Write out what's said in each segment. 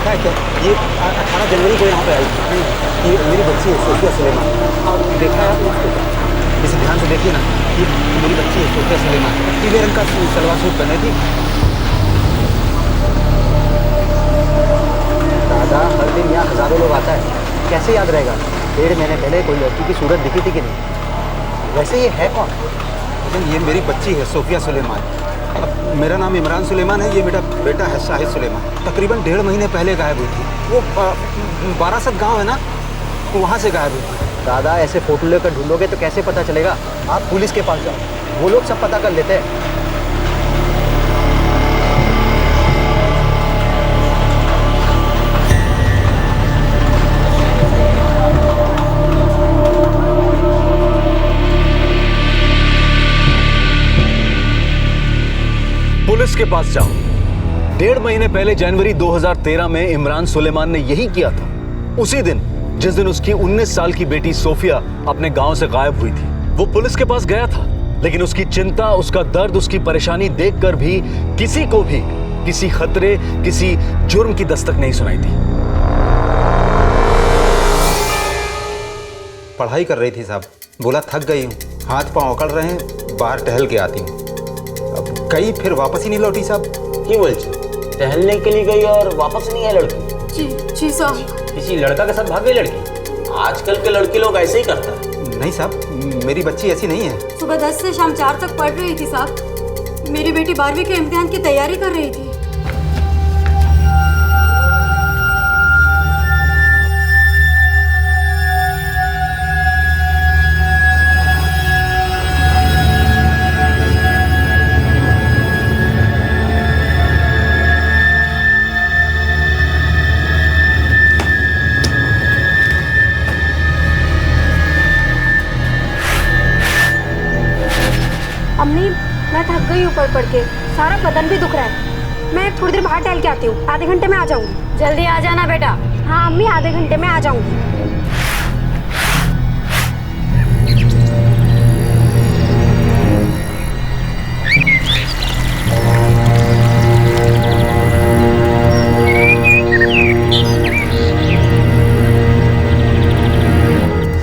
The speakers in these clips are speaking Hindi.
देखा है क्या? ये 18 जनवरी को यहाँ पे आई थी। ये मेरी बच्ची है सोफिया सुलेमान। देखा है आपने उसको? इसे ध्यान से देखिए ना, ये मेरी बच्ची है सोफिया सुलेमान। पीले रंग का सलवार सूट पहने थी। दादा, हर दिन यहाँ हजारों लोग आता है, कैसे याद रहेगा? 1.5 महीने पहले कोई लड़की की सूरत दिखी थी कि नहीं? वैसे ये है कौन? ये मेरी बच्ची है सोफिया सुलेमान। अब मेरा नाम इमरान सुलेमान है, ये मेरा बेटा है शाहिद सुलेमान। तकरीबन 1.5 महीने पहले गायब हुई थी। वो बारासत गांव है ना, वहाँ से गायब हुई थी। दादा, ऐसे फोटो लेकर ढूंढोगे तो कैसे पता चलेगा? आप पुलिस के पास जाओ, वो लोग सब पता कर लेते हैं। पुलिस के पास जाओ। 1.5 महीने पहले जनवरी 2013 में इमरान सुलेमान ने यही किया था। उसी दिन जिस दिन उसकी 19 साल की बेटी सोफिया अपने गांव से गायब हुई थी, वो पुलिस के पास गया था, लेकिन उसकी चिंता, उसका दर्द, उसकी परेशानी देखकर भी किसी को भी किसी खतरे, किसी जुर्म की दस्तक नहीं सुनाई थी। पढ़ाई कर रही थी साहब, बोला थक गई हूँ, हाथ पांव अकड़ रहे हैं, बाहर टहल के आती हूँ। अब गई, फिर वापस ही नहीं लौटी साहब। की बोल टहलने के लिए गई और वापस नहीं आई लड़की? जी साहब। किसी लड़का के साथ भाग गई लड़की? आजकल के लड़के लोग ऐसे ही करता है। नहीं साहब, मेरी बच्ची ऐसी नहीं है। सुबह 10 से शाम 4 तक पढ़ रही थी साहब। मेरी बेटी 12वीं के इम्तिहान की तैयारी कर रही थी। अम्मी, मैं थक गई हूँ पढ़ के, सारा बदन भी दुख रहा है। मैं थोड़ी देर बाहर टहल के आती हूँ, आधे घंटे में आ जाऊंगी। जल्दी आ जाना बेटा। हाँ अम्मी, आधे घंटे में आ जाऊंगी।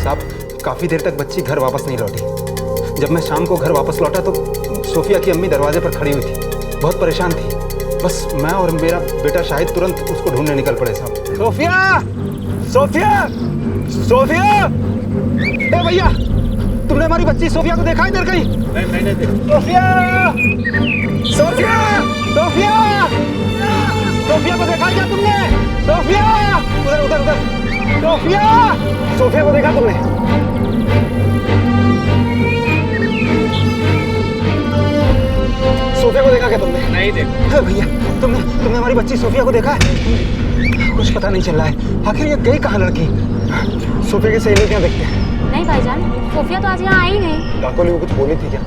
साहब, काफी देर तक बच्ची घर वापस नहीं लौटी। जब मैं शाम को घर वापस लौटा तो सोफिया की अम्मी दरवाजे पर खड़ी हुई थी, बहुत परेशान थी। बस मैं और मेरा बेटा शाहिद तुरंत उसको ढूंढने निकल पड़े साहब। सोफिया! सोफिया! सोफिया! ए भैया, तुमने हमारी बच्ची सोफिया को देखा इधर कहीं? नहीं देखा। सोफिया! सोफिया! सोफिया! सोफिया को देखा क्या तुमने? सोफिया! उधर उधर उधर। सोफिया! सोफिया को देखा तुमने? सोफिया को देखा क्या तुमने? नहीं देखा। भैया, तुमने हमारी बच्ची सोफिया को देखा है? कुछ पता नहीं चल रहा है, आखिर ये गई कहाँ लड़की? सोफिया की सहेली क्या देखते हैं? नहीं भाईजान, सोफिया तो आज यहाँ आई नहीं। काकोली वो कुछ बोली थी क्या?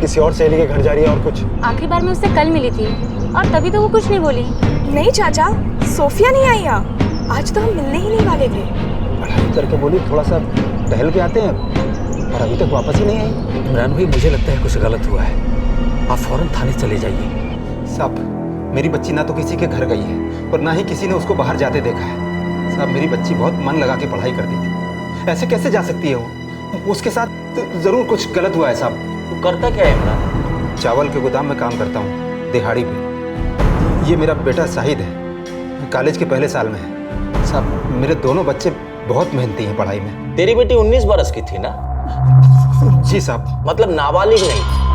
किसी और सहेली के घर जा रही है और कुछ? आखिरी बार मैं उससे कल मिली थी और तभी तो वो कुछ नहीं बोली। नहीं चाचा, सोफिया नहीं आई यहाँ। आज तो हम मिलने ही नहीं वाले थे। पढ़ाई करके बोली थोड़ा सा टहल के आते हैं, और अभी तक वापस ही नहीं आई। इमरान भाई, मुझे लगता है कुछ गलत हुआ है, आप फौरन थाने चले जाइए। साहब, मेरी बच्ची ना तो किसी के घर गई है और ना ही किसी ने उसको बाहर जाते देखा है। साहब, मेरी बच्ची बहुत मन लगा के पढ़ाई करती थी, ऐसे कैसे जा सकती है वो? उसके साथ जरूर कुछ गलत हुआ है साहब। तू करता क्या है इमरान? चावल के गोदाम में काम करता हूँ, दिहाड़ी पे। ये मेरा बेटा शाहिद है, कॉलेज के पहले साल में है। साहब, मेरे दोनों बच्चे बहुत मेहनती हैं पढ़ाई में। तेरी बेटी 19 बरस की थी ना? जी साहब। मतलब नाबालिग नहीं।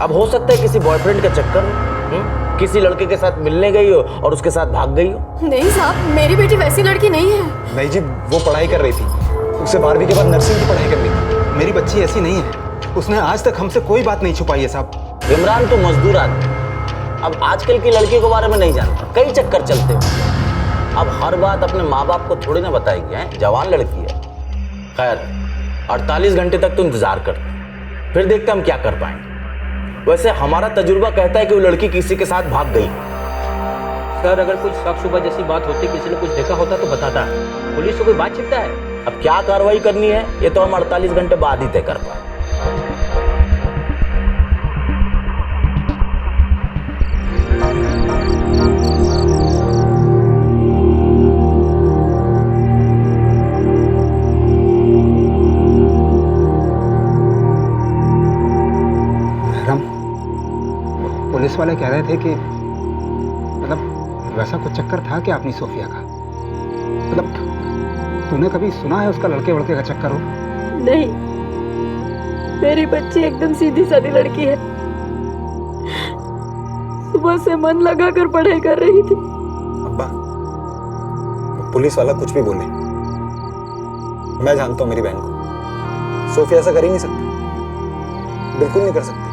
अब हो सकता है किसी बॉयफ्रेंड के चक्कर में किसी लड़के के साथ मिलने गई हो और उसके साथ भाग गई हो। नहीं साहब, मेरी बेटी वैसी लड़की नहीं है। नहीं जी, वो पढ़ाई कर रही थी, उसे 12वीं के बाद नर्सिंग की पढ़ाई करनी थी। मेरी बच्ची ऐसी नहीं है, उसने आज तक हमसे कोई बात नहीं छुपाई है साहब। इमरान तो मजदूर आदमी, अब आजकल की लड़कियों के बारे में नहीं जानता, कई चक्कर चलते हो। अब हर बात अपने माँ बाप को थोड़ी ना बताएगी, है जवान लड़की है। खैर, 48 घंटे तक तो इंतजार कर, फिर देखते हम क्या कर पाएंगे। वैसे हमारा तजुर्बा कहता है कि वो लड़की किसी के साथ भाग गई। सर, अगर कुछ शक शुबा जैसी बात होती, किसी ने कुछ देखा होता तो बताता। पुलिस से कोई बात छिपता है? अब क्या कार्रवाई करनी है ये तो हम 48 घंटे बाद ही तय कर पाए। वाले कह रहे थे कि मतलब वैसा कुछ चक्कर था क्या अपनी सोफिया का? मतलब तूने कभी सुना है उसका लड़के वड़के का चक्कर हो? नहीं, मेरी बच्ची एकदम सीधी सादी लड़की है। सुबह से मन लगा कर पढ़ाई कर रही थी। अब्बा, पुलिस वाला कुछ भी बोले, मैं जानता हूँ मेरी बहन को। सोफिया ऐसा कर ही नहीं सकती, बिल्कुल नहीं कर सकती।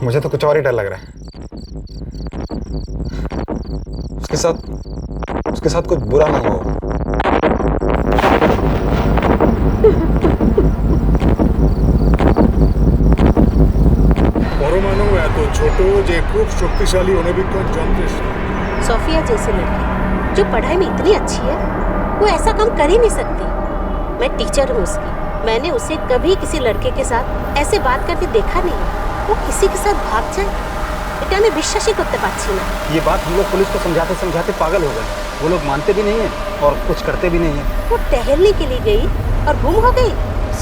मुझे तो कुछ और ही डर लग रहा है। उसके साथ कुछ बुरा ना हो। परमाणु এত ছোট যে খুব শক্তিশালী অণুবীক্ষণ যন্ত্রের सोफिया जैसी लड़की जो पढ़ाई में इतनी अच्छी है, वो ऐसा काम कर ही नहीं सकती। मैं टीचर हूँ उसकी, मैंने उसे कभी किसी लड़के के साथ ऐसे बात करके देखा नहीं। वो किसी के साथ भाग जाए, এটা আমি বিশ্বাসই করতে পারছি না। ये बात हम लोग पुलिस को समझाते समझाते पागल हो गए। वो लोग मानते भी नहीं है और कुछ करते भी नहीं है। वो टहलने के लिए गई और गुम हो गई।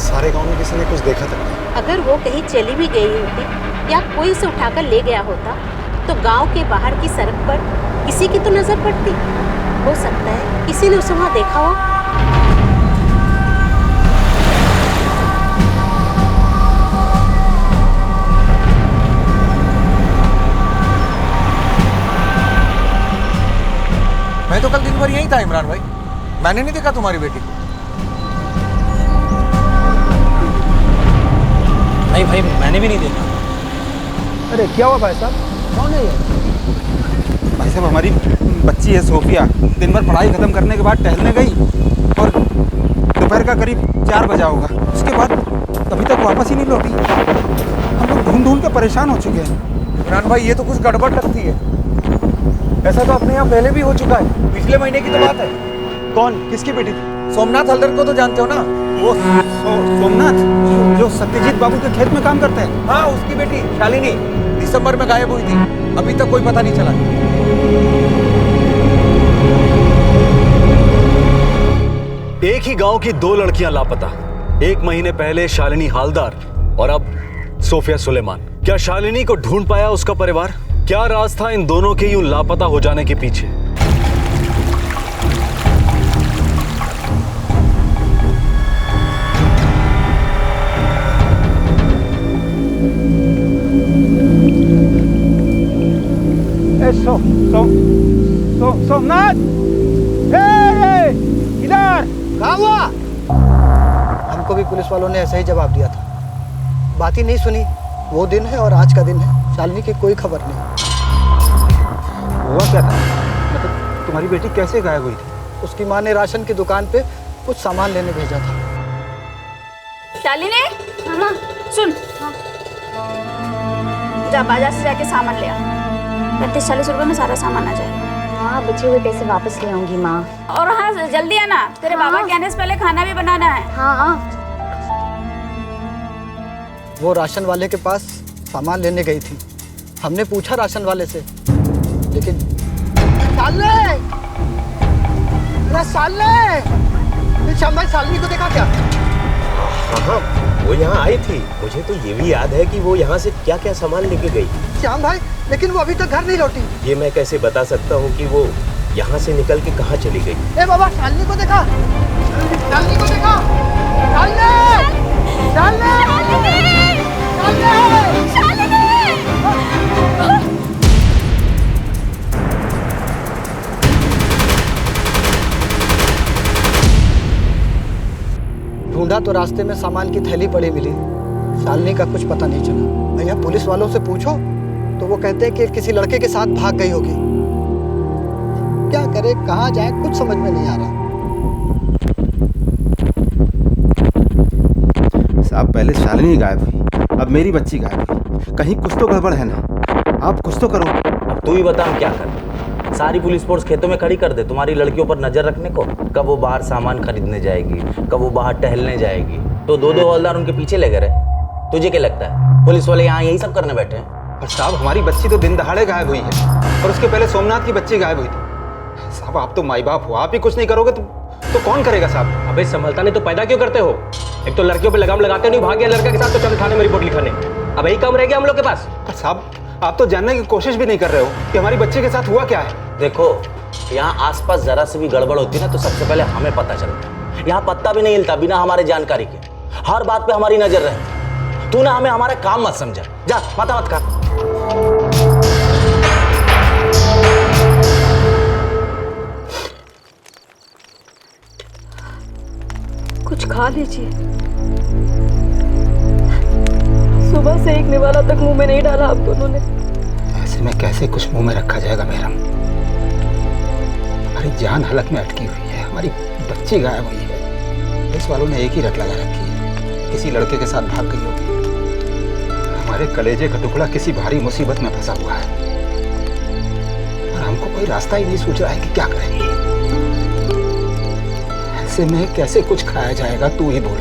सारे गांव में किसी ने कुछ देखा था? अगर वो कहीं चली भी गई होती या कोई उसे उठाकर ले गया होता, तो गांव के बाहर की सड़क पर किसी की तो नजर पड़ती। हो सकता है किसी ने उसे वहां देखा हो। मैं तो कल दिन भर यहीं था इमरान भाई, मैंने नहीं देखा तुम्हारी बेटी को। नहीं भाई, मैंने भी नहीं देखा। अरे क्या हुआ भाई साहब, कौन है ये? भाई साहब, हमारी बच्ची है सोफिया, दिन भर पढ़ाई खत्म करने के बाद टहलने गई और दोपहर का करीब 4 बजा होगा। उसके बाद अभी तक वापस ही नहीं लौटी। हम लोग ढूंढ ढूंढ के परेशान हो चुके हैं। इमरान भाई, ये तो कुछ गड़बड़ लगती है। ऐसा तो अपने यहाँ पहले भी हो चुका है, पिछले महीने की तो बात है। कौन, किसकी बेटी थी? सोमनाथ हल्दर को तो जानते हो ना? वो सोमनाथ जो सत्यजीत बाबू के खेत में काम करते हैं? हाँ, उसकी बेटी शालिनी दिसंबर में गायब हुई थी, अभी तक कोई पता नहीं चला। एक ही गांव की 2 लड़कियां लापता। 1 महीने पहले शालिनी हालदार और अब सोफिया सुलेमान। क्या शालिनी को ढूंढ पाया उसका परिवार? क्या राज था इन दोनों के यूं लापता हो जाने के पीछे? सोमनाथ, इधर कहाँ हुआ? हमको भी पुलिस वालों ने ऐसा ही जवाब दिया था, बात ही नहीं सुनी। वो दिन है और आज का दिन है, शालिनी की कोई खबर नहीं। हुआ क्या था? मतलब तुम्हारी बेटी कैसे गायब हुई थी? उसकी माँ ने राशन की दुकान पे कुछ सामान लेने भेजा था। शालिनी, मामा सुन, जा बाजार से जाके सामान ले आ। 35-40 रुपए में सारा सामान आ जाएगा। हाँ, बचे हुए पैसे वापस ले आऊंगी माँ। और हाँ, जल्दी आना, तेरे बाबा के आने से पहले खाना भी बनाना है। हाँ। वो राशन वाले के पास सामान लेने गई थी। हमने पूछा राशन वाले से, लेकिन शालिनी को देखा क्या? हाँ, वो यहाँ आई थी। मुझे तो ये भी याद है कि वो यहाँ से क्या क्या सामान लेके गई। श्याम भाई, लेकिन वो अभी तक घर नहीं लौटी। ये मैं कैसे बता सकता हूँ कि वो यहाँ से निकल के कहाँ चली गई। ए बाबा, शालिनी को देखा, शालिनी को देखा, ढूंढा तो रास्ते में सामान की थैली पड़ी मिली। शालिनी का कुछ पता नहीं चला। भैया, पुलिस वालों से पूछो तो वो कहते हैं कि किसी लड़के के साथ भाग गई होगी। क्या करे, कहाँ जाए, कुछ समझ में नहीं आ रहा। साहब, पहले शालिनी गायब हुई, अब मेरी बच्ची गायब हुई। कहीं कुछ तो गड़बड़ है ना? आप कुछ तो करो। अब तू ही बता, हम क्या करें? सारी पुलिस फोर्स खेतों में खड़ी कर दे तुम्हारी लड़कियों पर नजर रखने को। कब वो बाहर सामान खरीदने जाएगी, कब वो बाहर टहलने जाएगी, तो 2-2 हवलदार उनके पीछे लगे रहे। तुझे क्या लगता है पुलिस वाले यहाँ यही सब करने बैठे हैं? पर साहब, हमारी बच्ची तो दिन दहाड़े गायब हुई है और उसके पहले सोमनाथ की बच्ची गायब हुई थी। साहब, आप तो माई बाप हो, आप ही कुछ नहीं करोगे तो कौन करेगा साहब? अबे संभलता नहीं तो पैदा क्यों करते हो? एक तो लड़कियों पे लगाम लगाते नहीं, भाग गया लड़का के साथ तो चल थाने में रिपोर्ट लिखाने। अब यही काम रह गया हम लोग के पास। पर साहब, आप तो जानने की कोशिश भी नहीं कर रहे हो कि हमारी बच्ची के साथ हुआ क्या है। देखो, यहाँ आसपास जरा से भी गड़बड़ होती ना तो सबसे पहले हमें पता चलता। यहाँ पत्ता भी नहीं हिलता बिना हमारे जानकारी के। हर बात पे हमारी नजर रहे। तू ना हमें हमारा काम मत समझा। जा, माथा मत खा। कुछ खा लीजिए। सुबह से एक निवाला तक मुंह में नहीं डाला आप दोनों ने। ऐसे में कैसे कुछ मुंह में रखा जाएगा मेहरम? हमारी जान हालत में अटकी हुई है, हमारी बच्ची गायब हुई है। पुलिस वालों ने एक ही रट लगा रखी है, किसी लड़के के साथ भाग गई होगी। हमारे कलेजे का टुकड़ा किसी भारी मुसीबत में फंसा हुआ है और हमको कोई रास्ता ही नहीं सूझ रहा है कि क्या करें। ऐसे में कैसे कुछ खाया जाएगा, तू ही बोल।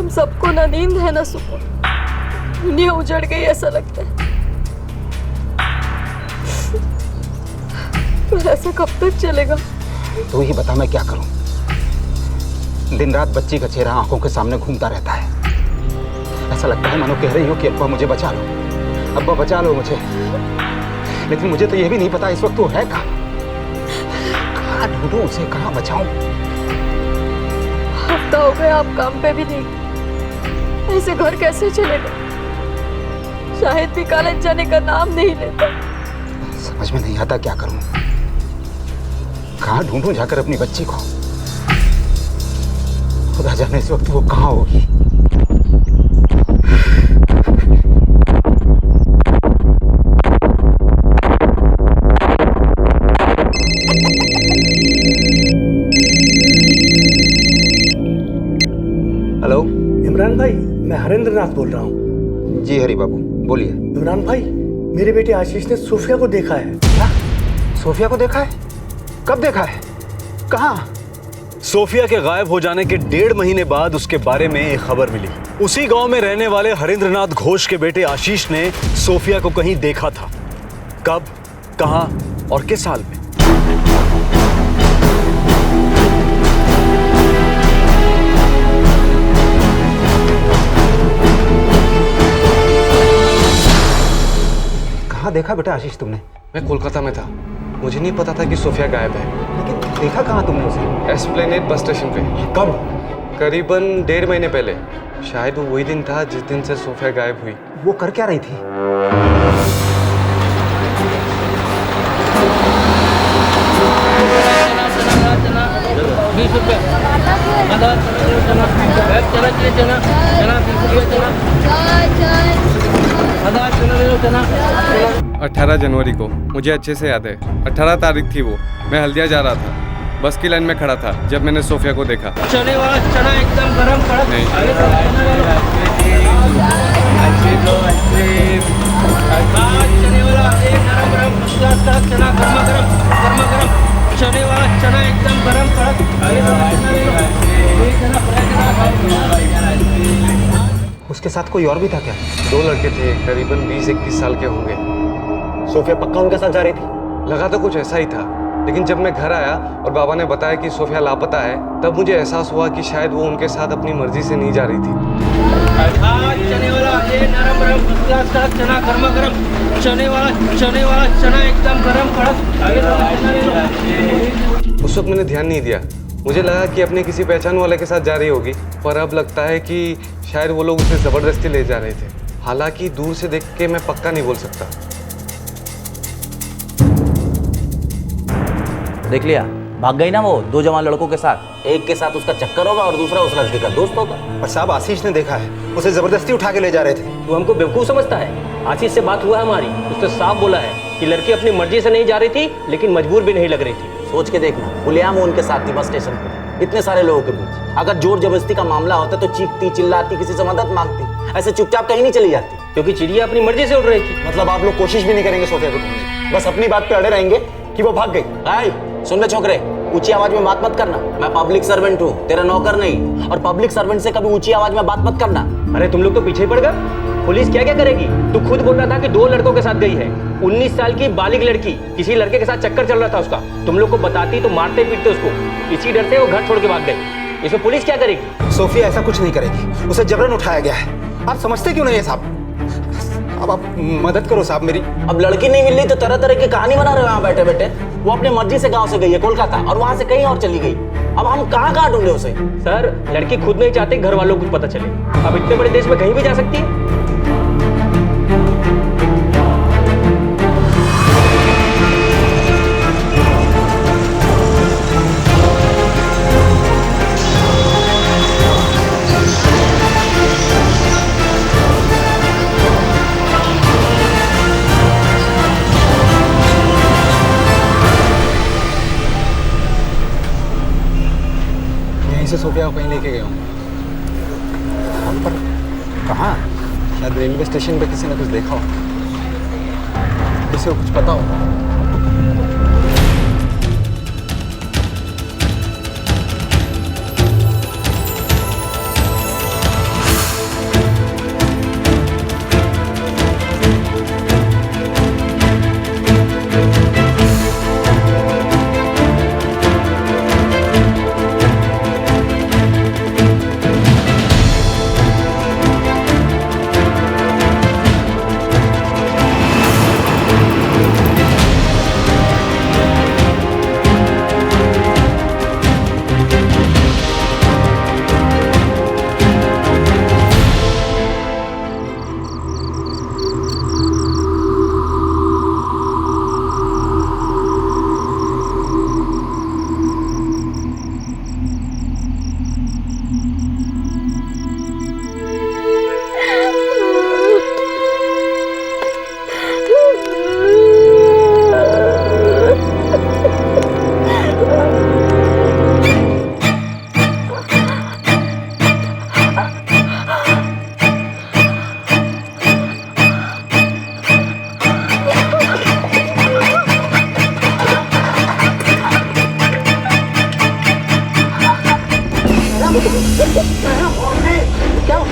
सबको ना नींद है ना सुकून, दुनिया उजड़ गई ऐसा लगता है। पर ऐसा कब तक चलेगा? तू ही बता, मैं क्या करूं? दिन रात बच्ची का चेहरा आंखों के सामने घूमता रहता है। ऐसा लगता है मानो कह रही हो कि अब्बा मुझे बचा लो, अब्बा बचा लो मुझे। लेकिन मुझे तो यह भी नहीं पता इस वक्त वो है कहाँ ढूंढूं उसे, कहाँ बचाऊं? हफ्ता हो गया आप काम पे भी नहीं। ऐसे घर कैसे चलेगा? शाहिद भी कॉलेज जाने का नाम नहीं लेता। समझ में नहीं आता क्या करूं, कहाँ ढूंढूं जाकर अपनी बच्ची को। खुदा जाने इस वक्त वो कहाँ होगी। हेलो, इमरान भाई, मैं हरेंद्र नाथ बोल रहा हूँ। जी हरी बाबू, बोलिए। इमरान भाई, मेरे बेटे आशीष ने सोफिया को देखा है। क्या? सोफिया को देखा है? कब देखा है? कहाँ? सोफिया के गायब हो जाने के 1.5 महीने बाद उसके बारे में एक खबर मिली। उसी गांव में रहने वाले हरेंद्रनाथ घोष के बेटे आशीष ने सोफिया को कहीं देखा था। कब, कहां और किस साल में? कहाँ देखा बेटा आशीष तुमने? मैं कोलकाता में था, मुझे नहीं पता था कि सोफिया गायब है। लेकिन देखा कहाँ तुमने उसे? एस्प्लेनेड बस स्टेशन पे। कब? करीबन 1.5 महीने पहले। शायद वो वही दिन था जिस दिन से सोफिया गायब हुई। वो कर क्या रही थी? चना 18 जनवरी को, मुझे अच्छे से याद है। 18 तारीख थी वो। मैं हल्दिया जा रहा था, बस की लाइन में खड़ा था जब मैंने सोफिया को देखा। चने वाला चना एकदम गरम कड़क। नहीं। चने वाला एक गरम गरम चना गरमा गरम चने वाला चना एकदम गरम कड़क। उसके साथ कोई और भी था क्या? 2 लड़के थे, करीबन 20-21 साल के होंगे। सोफिया पक्का उनके साथ जा रही थी? लगा तो कुछ ऐसा ही था, लेकिन जब मैं घर आया और बाबा ने बताया कि सोफिया लापता है, तब मुझे एहसास हुआ कि शायद वो उनके साथ अपनी मर्जी से नहीं जा रही थी। चने वाला ये नरम गरम चना गरमा गरम चने वाला चना एकदम गरम कड़क। उस वक्त मैंने ध्यान नहीं दिया, मुझे लगा कि अपने किसी पहचान वाले के साथ जा रही होगी, पर अब लगता है कि शायद वो लोग उसे जबरदस्ती ले जा रहे थे। हालांकि दूर से देख के मैं पक्का नहीं बोल सकता। देख लिया, भाग गई ना वो 2 जवान लड़कों के साथ। एक के साथ उसका चक्कर होगा और दूसरा उस लड़के का दोस्त होगा। पर साहब आशीष ने देखा है, उसे जबरदस्ती उठा के ले जा रहे थे। तू हमको बेवकूफ समझता है? आशीष से बात हुआ है हमारी, उसने साफ बोला है कि लड़की अपनी मर्जी से नहीं जा रही थी, लेकिन मजबूर भी नहीं लग रही थी। सोच के देखना, खुलेआम उनके साथ थी बस स्टेशन पे, इतने सारे लोगों के बीच। अगर जोर जबरदस्ती का मामला होता तो चीखती चिल्लाती, किसी से मदद मांगती, ऐसे चुपचाप कहीं नहीं चली जाती। क्योंकि चिड़िया अपनी मर्जी से उड़ रही थी। मतलब आप लोग कोशिश भी नहीं करेंगे सोफिया को ढूंढने, बस अपनी बात पे अड़े रहेंगे कि वो भाग गई। सुन ले छोकरे, ऊंची आवाज में बात मत करना। मैं पब्लिक सर्वेंट हूँ, तेरा नौकर नहीं। और पब्लिक सर्वेंट से कभी ऊंची आवाज में बात मत करना। अरे तुम लोग तो पीछे ही पड़ गए। पुलिस क्या क्या करेगी? तू खुद बोल रहा था कि 2 लड़कों के साथ गई है। 19 साल की बालिग लड़की, किसी लड़के के साथ चक्कर चल रहा था उसका। तुम लोग को बताती तो मारते पीटते उसको। इसी डर से वो घर छोड़ के भाग गई। इसमें पुलिस क्या करेगी? सोफिया ऐसा कुछ नहीं करेगी, उसे जबरन उठाया गया है। आप समझते क्यों नहीं है साहब? अब आप मदद करो साहब मेरी। अब लड़की नहीं मिल रही तो तरह तरह की कहानी बना रहे हो यहाँ बैठे बैठे। वो अपनी मर्जी से गांव से गई है कोलकाता, और वहां से कहीं और चली गई। अब हम कहाँ कहाँ ढूंढे उसे? सर, लड़की खुद नहीं चाहती घर वालों को कुछ पता चले। अब इतने बड़े देश में कहीं भी जा सकती है। से सोफिया को कहीं लेके गया हूँ, पर कहाँ? शायद रेलवे स्टेशन पे किसी ने कुछ देखा हो, किसी को कुछ पता हो।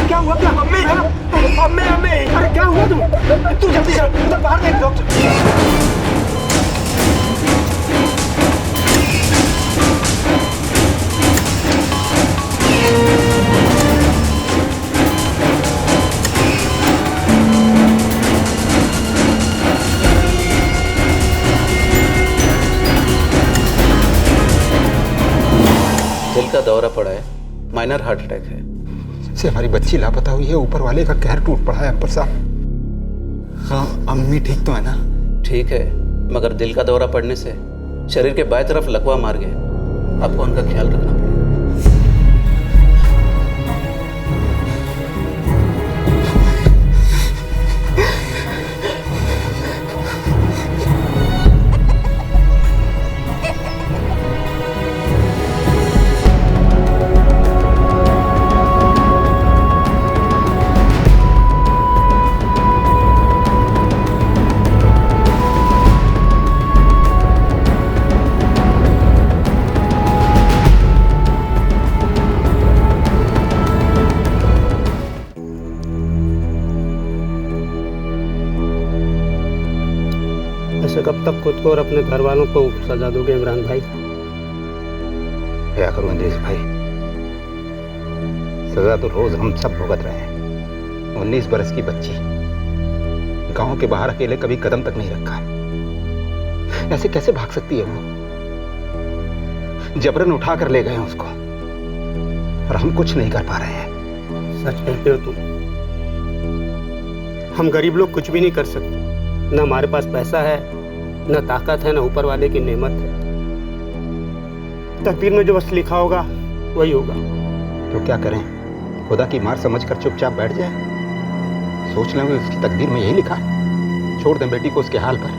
क्या हुआ? क्या मम्मी? मम्मी अरे क्या हुआ? तुम जल्दी चल, उधर बाहर देख डॉक्टर। दिल का दौरा पड़ा है, माइनर हार्ट अटैक है। से हमारी बच्ची लापता हुई है, ऊपर वाले का कहर टूट पड़ा है अंबर साहब। हाँ, अम्मी ठीक तो है ना? ठीक है, मगर दिल का दौरा पड़ने से शरीर के बाएं तरफ लकवा मार गए। आपको उनका ख्याल रखना पड़ेगा। ऐसे कब तक खुद को और अपने घर वालों को सजा दोगे इमरान भाई? क्या करूं अंग्रेज भाई, सजा तो रोज हम सब भुगत रहे हैं। 19 बरस की बच्ची, गांव के बाहर अकेले कभी कदम तक नहीं रखा, ऐसे कैसे भाग सकती है वो? जबरन उठा कर ले गए उसको और हम कुछ नहीं कर पा रहे हैं। सच कहते हो तुम। हम गरीब लोग कुछ भी नहीं कर सकते, न हमारे पास पैसा है, न ताकत है, न ऊपर वाले की नेमत है। तकदीर में जो बस लिखा होगा वही होगा। तो क्या करें, खुदा की मार समझकर चुपचाप बैठ जाए? सोच लें कि उसकी तकदीर में यही लिखा है, छोड़ दें बेटी को उसके हाल पर।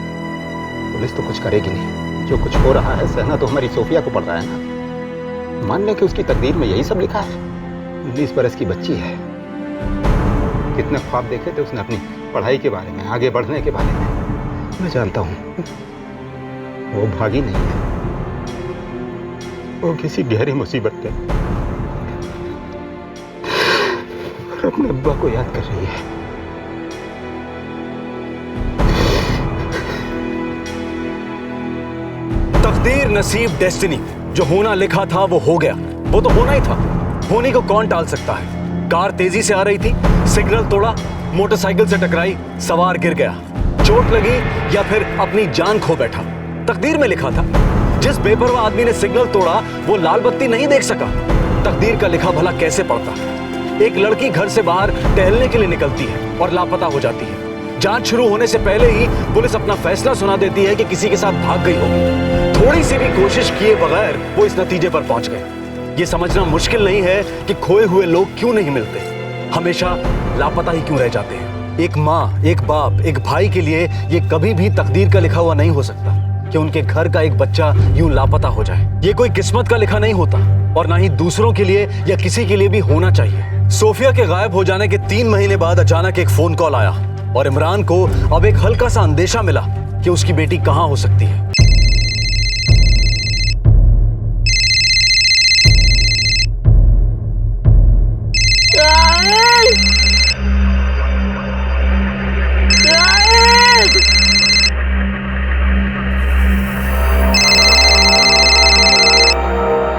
पुलिस तो कुछ करेगी नहीं, जो कुछ हो रहा है सहना तो हमारी सोफिया को पड़ रहा है ना। मान लें कि उसकी तकदीर में यही सब लिखा है। 19 बरस की बच्ची है, कितने ख्वाब देखे थे उसने अपनी पढ़ाई के बारे में, आगे बढ़ने के बारे में। मैं जानता हूँ वो भागी नहीं है, वो किसी गहरी मुसीबत में अपने अब्बा को याद कर रही है। तकदीर, नसीब, डेस्टिनी, जो होना लिखा था वो हो गया। वो तो होना ही था, होने को कौन टाल सकता है। कार तेजी से आ रही थी, सिग्नल तोड़ा, मोटरसाइकिल से टकराई, सवार गिर गया, चोट लगी या फिर अपनी जान खो बैठा। तकदीर में लिखा था। जिस बेपरवाह आदमी ने सिग्नल तोड़ा वो लाल बत्ती नहीं देख सका। तकदीर का लिखा भला कैसे पड़ता? एक लड़की घर से बाहर टहलने के लिए निकलती है और लापता हो जाती है। जांच शुरू होने से पहले ही पुलिस अपना फैसला सुना देती है कि किसी के साथ भाग गई होगी। थोड़ी सी भी कोशिश किए बगैर वो इस नतीजे पर पहुंच गए। ये समझना मुश्किल नहीं है कि खोए हुए लोग क्यों नहीं मिलते, हमेशा लापता ही क्यों रह जाते हैं। एक माँ, एक बाप, एक भाई के लिए ये कभी भी तकदीर का लिखा हुआ नहीं हो सकता कि उनके घर का एक बच्चा यूं लापता हो जाए। ये कोई किस्मत का लिखा नहीं होता और ना ही दूसरों के लिए या किसी के लिए भी होना चाहिए। सोफिया के गायब हो जाने के 3 महीने बाद अचानक एक फोन कॉल आया और इमरान को अब एक हल्का सा अंदेशा मिला कि उसकी बेटी कहां हो सकती है।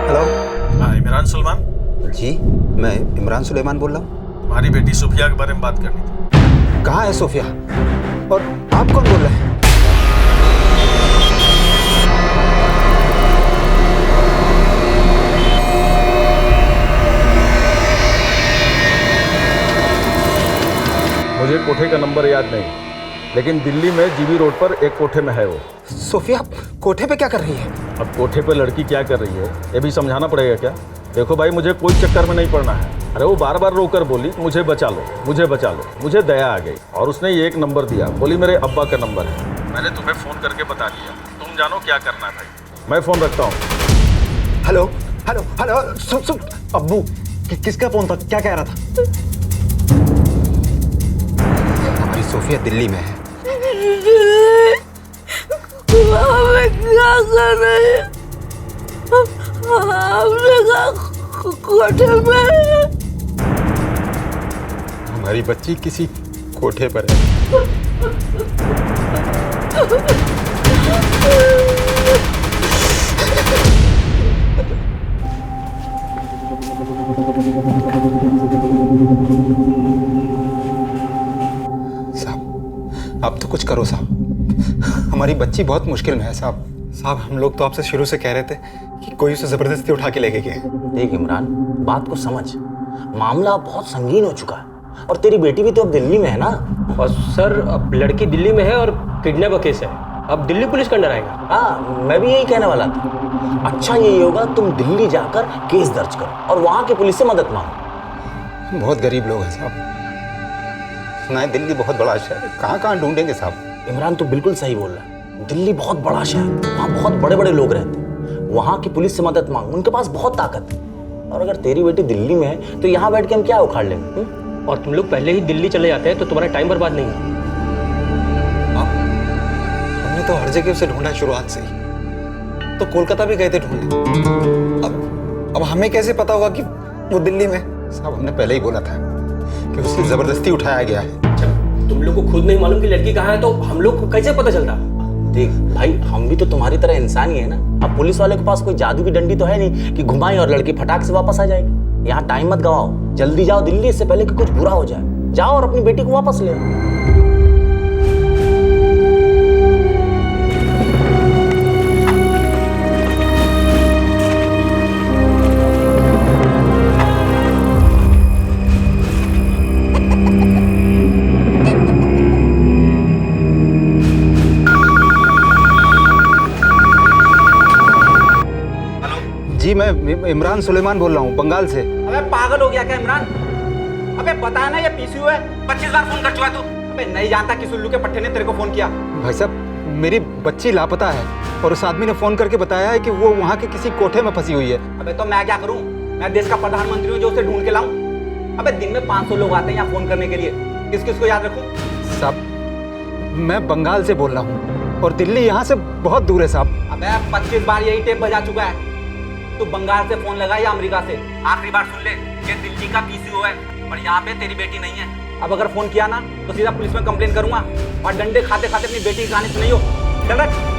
हेलो। हाँ, इमरान सुलेमान? जी, मैं इमरान सुलेमान बोल रहा हूँ। तुम्हारी बेटी सोफिया के बारे में बात करनी थी। कहाँ है सोफिया और आप कौन बोल रहे हैं? मुझे कोठे का नंबर याद नहीं, लेकिन दिल्ली में जीबी रोड पर एक कोठे में है वो। सोफिया कोठे पे क्या कर रही है? अब कोठे पे लड़की क्या कर रही है ये भी समझाना पड़ेगा क्या? देखो भाई, मुझे कोई चक्कर में नहीं पड़ना है। अरे वो बार बार रोकर बोली मुझे बचा लो, मुझे बचा लो। मुझे दया आ गई और उसने ये एक नंबर दिया, बोली मेरे अब्बा का नंबर है। मैंने तुम्हें फ़ोन करके बता दिया, तुम जानो क्या करना है भाई। मैं फ़ोन रखता हूँ। हेलो हेलो हेलो, सुन सुन। अब्बू, किसका फोन था? क्या कह रहा था? हमारी सोफिया दिल्ली में है। क्या कर रहे हैं? कोठे में हमारी बच्ची किसी कोठे पर है। साहब, आप तो कुछ करो साहब, हमारी बच्ची बहुत मुश्किल में है साहब। साहब, हम लोग तो आपसे शुरू से कह रहे थे कि कोई उसे जबरदस्ती उठा के लेके गया। देख इमरान, बात को समझ, मामला बहुत संगीन हो चुका है और तेरी बेटी भी तो अब दिल्ली में है ना। और सर, अब लड़की दिल्ली में है और किडनैप का केस है, अब दिल्ली पुलिस के अंडर आएगा। हाँ, मैं भी यही कहने वाला था। अच्छा यही होगा तुम दिल्ली जाकर केस दर्ज करो और वहां की पुलिस से मदद मांगो। बहुत गरीब लोग हैं साहब, सुना है दिल्ली बहुत बड़ा शहर है, कहाँ कहाँ ढूंढेंगे साहब। इमरान तो बिल्कुल सही बोल रहा है, दिल्ली बहुत बड़ा शहर, वहाँ बहुत बड़े बड़े लोग रहते हैं। वहाँ की पुलिस से मदद मांग, उनके पास बहुत ताकत है। और अगर तेरी बेटी दिल्ली में है तो यहाँ बैठ के हम क्या उखाड़ लेंगे? और तुम लोग पहले ही दिल्ली चले जाते हैं तो तुम्हारा टाइम बर्बाद नहीं है। हमने तो हर जगह उसे ढूंढा शुरुआत से ही, तो कोलकाता भी गए थे ढूंढने। अब हमें कैसे पता होगा कि वो दिल्ली में? साहब, हमने पहले ही बोला था कि उसे जबरदस्ती उठाया गया है। तुम लोग को खुद नहीं मालूम कि लड़की कहाँ है तो हम लोग को कैसे पता चलता? देख भाई, हम भी तो तुम्हारी तरह इंसान ही है ना। अब पुलिस वाले के पास कोई जादू की डंडी तो है नहीं कि घुमाई और लड़की फटाक से वापस आ जाएगी। यहाँ टाइम मत गवाओ, जल्दी जाओ दिल्ली, इससे पहले कि कुछ बुरा हो जाए। जाओ और अपनी बेटी को वापस ले आओ। इमरान सुलेमान बोल रहा हूँ, बंगाल से। अबे पागल हो गया क्या इमरान? अबे बताया ना ये पीसीयू है, 25 बार फोन कर चुका तू। अबे नहीं जानता किस उल्लू के पट्टे ने तेरे को फोन किया? भाई साहब, मेरी बच्ची लापता है और उस आदमी ने फोन करके बताया है कि वो वहाँ के किसी कोठे में फंसी हुई है। अबे तो मैं क्या करूँ? मैं देश का प्रधानमंत्री हूँ जो उसे ढूंढ के लाऊं? अबे दिन में 500 लोग आते हैं यहाँ फोन करने के लिए, किस किस को याद रखूं? साहब, मैं बंगाल से बोल रहा हूँ और दिल्ली यहाँ से बहुत दूर है साहब। अबे 25 बार यही टेप बजा चुका है। तू बंगाल से फोन लगा या अमेरिका से, आखिरी बार सुन ले, ये दिल्ली का पीसीओ है और यहाँ पे तेरी बेटी नहीं है। अब अगर फोन किया ना तो सीधा पुलिस में कंप्लेन करूंगा और डंडे खाते खाते अपनी बेटी की कहानी सुनाइयो। चल रहा।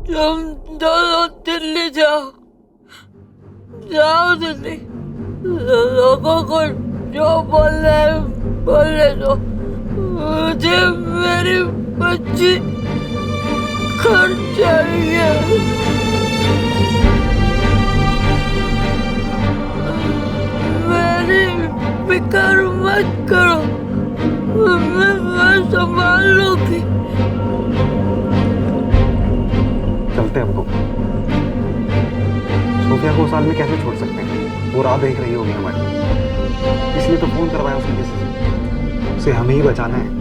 तुम दोनों दिल्ली जाओ, जाओ दिल्ली। लोगों को जो बोलने दो। मुझे मेरी बच्ची घर चाहिए। मेरी फिक्र मत करो, मैं संभाल लूंगी। चलते हैं हमको। सोफिया को उस साल में कैसे छोड़ सकते हैं? वो राह देख रही होगी हमारी, इसलिए तो फोन करवाया उसने किसी से। उसे हमें ही बचाना है।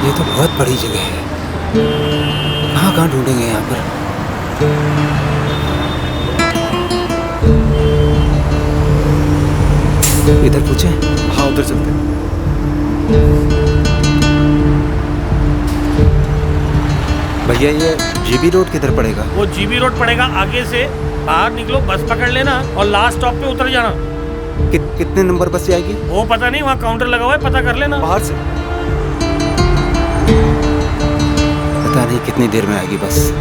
ये तो बहुत बड़ी जगह है, कहाँ ढूंढेंगे यहाँ पर? इधर पूछे? हाँ, उधर चलते हैं। भैया, ये जीबी रोड किधर पड़ेगा? वो जीबी रोड पड़ेगा आगे से। बाहर निकलो, बस पकड़ लेना और लास्ट स्टॉप पे उतर जाना। कितने नंबर बस जाएगी? वो पता नहीं, वहाँ काउंटर लगा हुआ है, पता कर लेना। बाहर से पता नहीं कितनी देर में आएगी बस।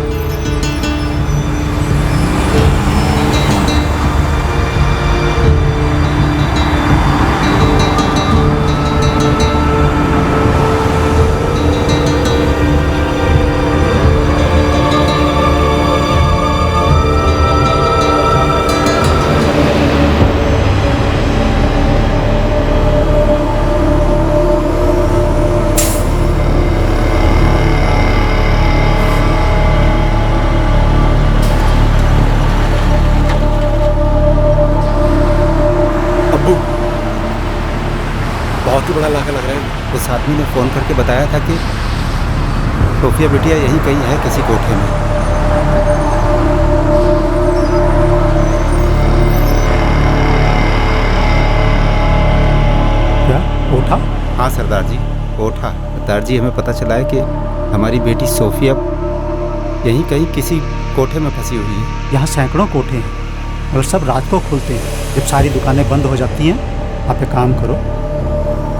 बहुत ही बड़ा इलाका लग रहा है। उस आदमी ने फोन करके बताया था कि सोफिया बिटिया यहीं कहीं है किसी कोठे में। क्या कोठा? हाँ सरदार जी, कोठा। सरदार जी, हमें पता चला है कि हमारी बेटी सोफिया यहीं कहीं किसी कोठे में फंसी हुई है। यहाँ सैकड़ों कोठे हैं और सब रात को खुलते हैं जब सारी दुकानें बंद हो जाती हैं। आप एक काम करो,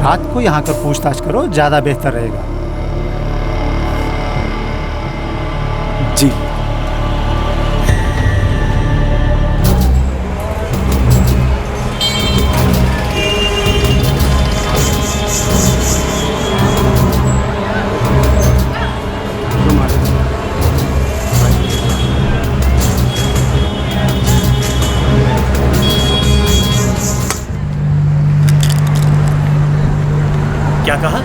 रात को यहाँ कर पूछताछ करो, ज़्यादा बेहतर रहेगा। जी। क्या कहा?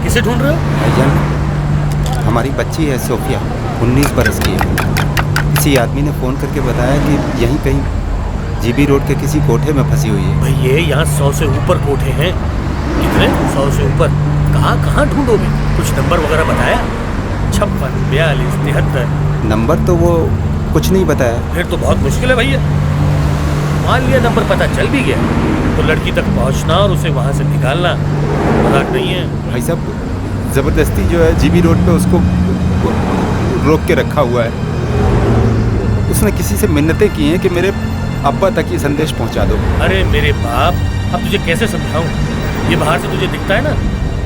किसे ढूंढ रहे हो? भाईजान, हमारी बच्ची है सोफिया, 19 बरस की है। किसी आदमी ने फ़ोन करके बताया कि यहीं कहीं जीबी रोड के किसी कोठे में फंसी हुई है। भाई ये यहाँ 100 से ऊपर कोठे हैं। कितने? 100 से ऊपर। कहाँ कहाँ ढूंढोगे? कुछ नंबर वगैरह बताया? 56, 42, 73। नंबर तो वो कुछ नहीं बताया। फिर तो बहुत मुश्किल है भैया। मान लिया नंबर पता चल भी गया तो लड़की तक पहुँचना और उसे वहाँ से निकालना मजाक नहीं है। भाई साहब, ज़बरदस्ती जो है जीबी रोड पे उसको रोक के रखा हुआ है। उसने किसी से मिन्नतें की हैं कि मेरे अब्बा तक ये संदेश पहुंचा दो। अरे मेरे बाप, अब तुझे कैसे समझाऊं? ये बाहर से तुझे दिखता है ना,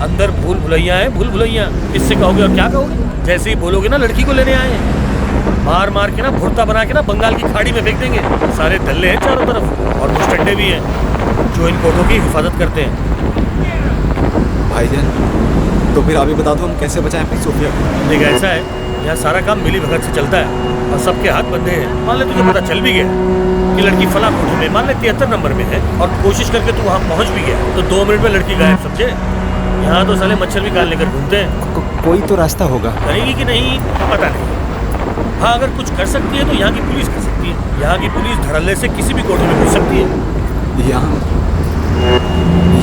अंदर भूल भुलैया है, भूल भुलैया। किससे कहोगे और क्या कहोगे? जैसे ही बोलोगे ना लड़की को लेने आए हैं, मार मार के ना भुर्ता बना के ना बंगाल की खाड़ी में फेंक देंगे। सारे दल्ले हैं चारों तरफ और मुस्टंडे भी हैं जो इन कोटों की हिफाजत करते हैं। भाईजान, तो फिर आप ही बता दो हम कैसे बचाएं अपनी सोफिया को? देख ऐसा है, यहाँ सारा काम मिली भगत से चलता है और सबके हाथ बंधे हैं। मान ले तुझे पता चल भी गया कि लड़की फला कोठे में, मान ले 73 नंबर में है और कोशिश करके तू वहाँ पहुँच भी गया, तो 2 मिनट में लड़की गायब, समझे? यहाँ तो साले मच्छर भी काल लेकर घूमते हैं। कोई तो रास्ता होगा। करेगी कि नहीं पता नहीं। हाँ, अगर कुछ कर सकती है तो यहाँ की पुलिस कर सकती है। यहाँ की पुलिस धड़ल्ले से किसी भी कोठे में घुस सकती है।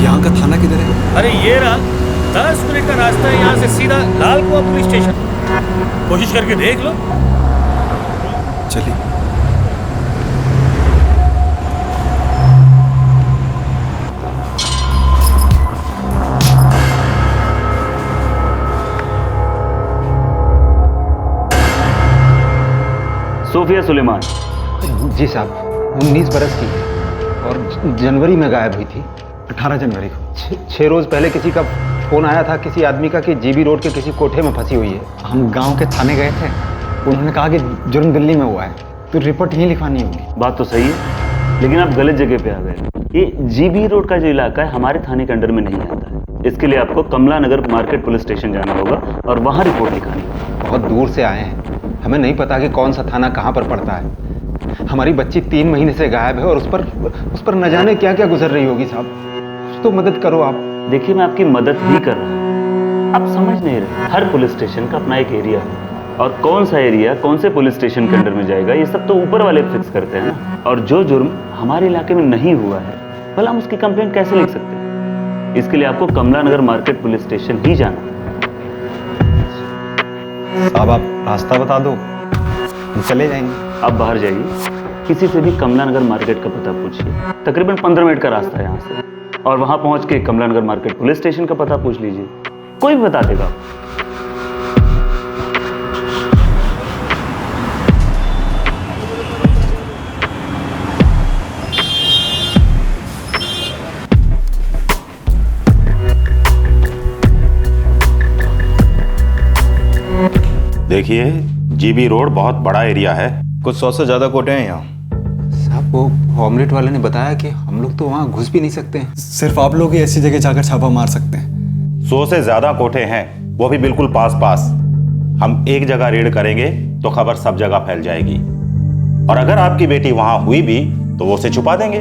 यहाँ का थाना किधर है? अरे ये रहा, 10 मिनट का रास्ता है यहाँ से सीधा लाल कुआं पुलिस स्टेशन। कोशिश करके देख लो। चलिए। सोफिया सुलेमान। जी साहब, 19 बरस की है और जनवरी में गायब हुई थी, 18 जनवरी को। 6 रोज पहले किसी का फोन आया था किसी आदमी का कि जीबी रोड के किसी कोठे में फंसी हुई है। हम गांव के थाने गए थे, उन्होंने कहा कि जुर्म दिल्ली में हुआ है, तो रिपोर्ट यहीं लिखवानी होगी। बात तो सही है, लेकिन आप गलत जगह पे आ गए। ये जीबी रोड का जो इलाका है हमारे थाने के अंडर में नहीं आता है। इसके लिए आपको कमला नगर मार्केट पुलिस स्टेशन जाना होगा और वहाँ रिपोर्ट लिखानी होगी। बहुत दूर से आए हैं, हमें नहीं पता कि कौन सा थाना कहाँ पर पड़ता है। हमारी बच्ची 3 महीने से गायब है और उस पर न जाने क्या क्या गुजर रही होगी। साहब तो मदद करो आप। देखिए, मैं आपकी मदद ही कर रहा हूँ, आप समझ नहीं रहे। हर पुलिस स्टेशन का अपना एक एरिया है और कौन सा एरिया कौन से पुलिस स्टेशन के अंडर में जाएगा ये सब तो ऊपर वाले फिक्स करते हैं ना। और जो जुर्म हमारे इलाके में नहीं हुआ है भला हम उसकी कंप्लेंट कैसे लिख सकते हैं? इसके लिए आपको कमला नगर मार्केट पुलिस स्टेशन ही जाना है। साहब आप रास्ता बता दो, हम चले जाएंगे। आप बाहर जाइए, किसी से भी कमला नगर मार्केट का पता पूछिए। तकरीबन 15 मिनट का रास्ता है यहाँ से, और वहां पहुंच के कमला नगर मार्केट पुलिस स्टेशन का पता पूछ लीजिए, कोई भी बता देगा। देखिए, जीबी रोड बहुत बड़ा एरिया है, कुछ 100 से ज़्यादा कोटे हैं यहाँ। साहब वो ऑमलेट वाले ने बताया कि हम लोग तो वहाँ घुस भी नहीं सकते हैं। सिर्फ आप लोग ही ऐसी जगह जाकर छापा मार सकते हैं। 100 से ज़्यादा कोठे हैं, वो भी बिल्कुल पास पास। हम एक जगह रेड करेंगे तो खबर सब जगह फैल जाएगी, और अगर आपकी बेटी वहाँ हुई भी तो वो उसे छुपा देंगे।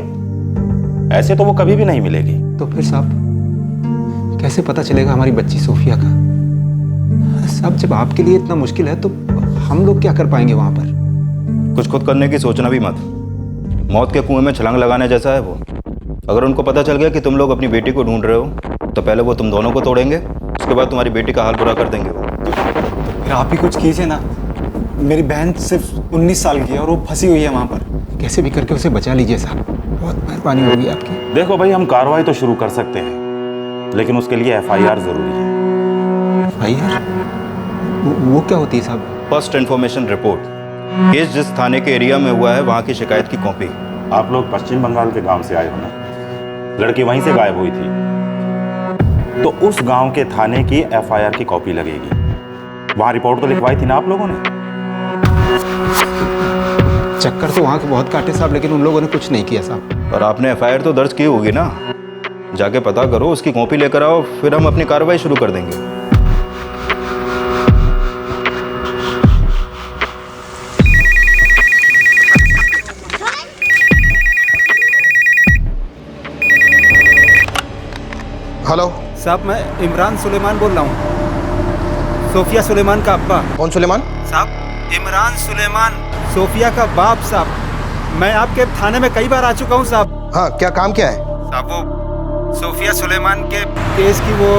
ऐसे तो वो कभी भी नहीं मिलेगी। तो फिर साहब कैसे पता चलेगा हमारी बच्ची सोफिया का? साहब जब आपके लिए इतना मुश्किल है तो हम लोग क्या कर पाएंगे वहां पर? कुछ खुद करने की सोचना भी मत, मौत के कुएं में छलांग लगाने जैसा है वो। अगर उनको पता चल गया कि तुम लोग अपनी बेटी को ढूंढ रहे हो तो पहले वो तुम दोनों को तोड़ेंगे, उसके बाद तुम्हारी बेटी का हाल बुरा कर देंगे वो। फिर आप ही कुछ कीजिए ना, मेरी बहन सिर्फ 19 साल की है और वो फंसी हुई है वहाँ पर। कैसे भी करके उसे बचा लीजिए साहब, बहुत मेहरबानी होगी आपकी। देखो भाई, हम कार्रवाई तो शुरू कर सकते हैं, लेकिन उसके लिए FIR जरूरी है। FIR? वो क्या होती है साहब? First information report. केस जिस थाने के एरिया में हुआ है वहाँ की शिकायत की कॉपी। आप लोग पश्चिम बंगाल के गांव से आए हो ना? लड़की वहीं से गायब हुई थी, तो उस गांव के थाने की FIR की कॉपी लगेगी। वहाँ रिपोर्ट तो लिखवाई थी ना आप लोगों ने? चक्कर तो वहाँ के बहुत काटे साहब, लेकिन उन लोगों ने कुछ नहीं किया साहब। पर आपने FIR तो दर्ज की होगी ना? जाके पता करो, उसकी कॉपी लेकर आओ, फिर हम अपनी कार्रवाई शुरू कर देंगे। हेलो साहब, मैं इमरान सुलेमान बोल रहा हूँ, सोफिया सुलेमान का अब्बा। कौन सुलेमान? साहब इमरान सुलेमान, सोफिया का बाप साहब। मैं आपके थाने में कई बार आ चुका हूँ साहब। हाँ, क्या काम क्या है? साहब वो सोफिया सुलेमान के केस की वो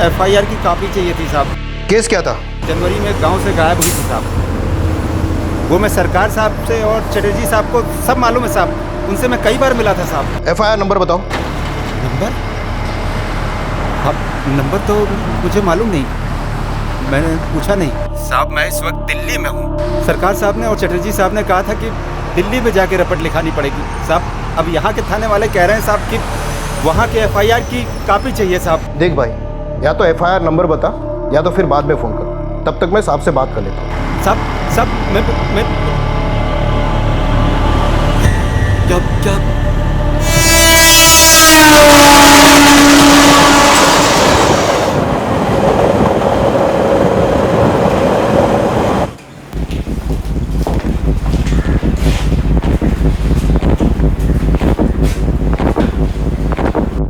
FIR की कॉपी चाहिए थी साहब। केस क्या था? जनवरी में गांव से गायब हुई थी साहब। वो मैं सरकार साहब से और चटर्जी साहब को सब मालूम है साहब, उनसे मैं कई बार मिला था साहब। FIR नंबर बताओ। नंबर? अब नंबर तो मुझे मालूम नहीं। मैंने पूछा नहीं साहब मैं इस वक्त दिल्ली में हूँ। सरकार साहब ने और चटर्जी साहब ने कहा था कि दिल्ली में जाके रपट लिखानी पड़ेगी साहब। अब यहाँ के थाने वाले कह रहे हैं साहब कि वहाँ के FIR की कॉपी चाहिए साहब। देख भाई, या तो FIR नंबर बता या तो फिर बाद में फ़ोन कर, तब तक मैं साहब से बात कर लेता हूँ। साहब मैं क्या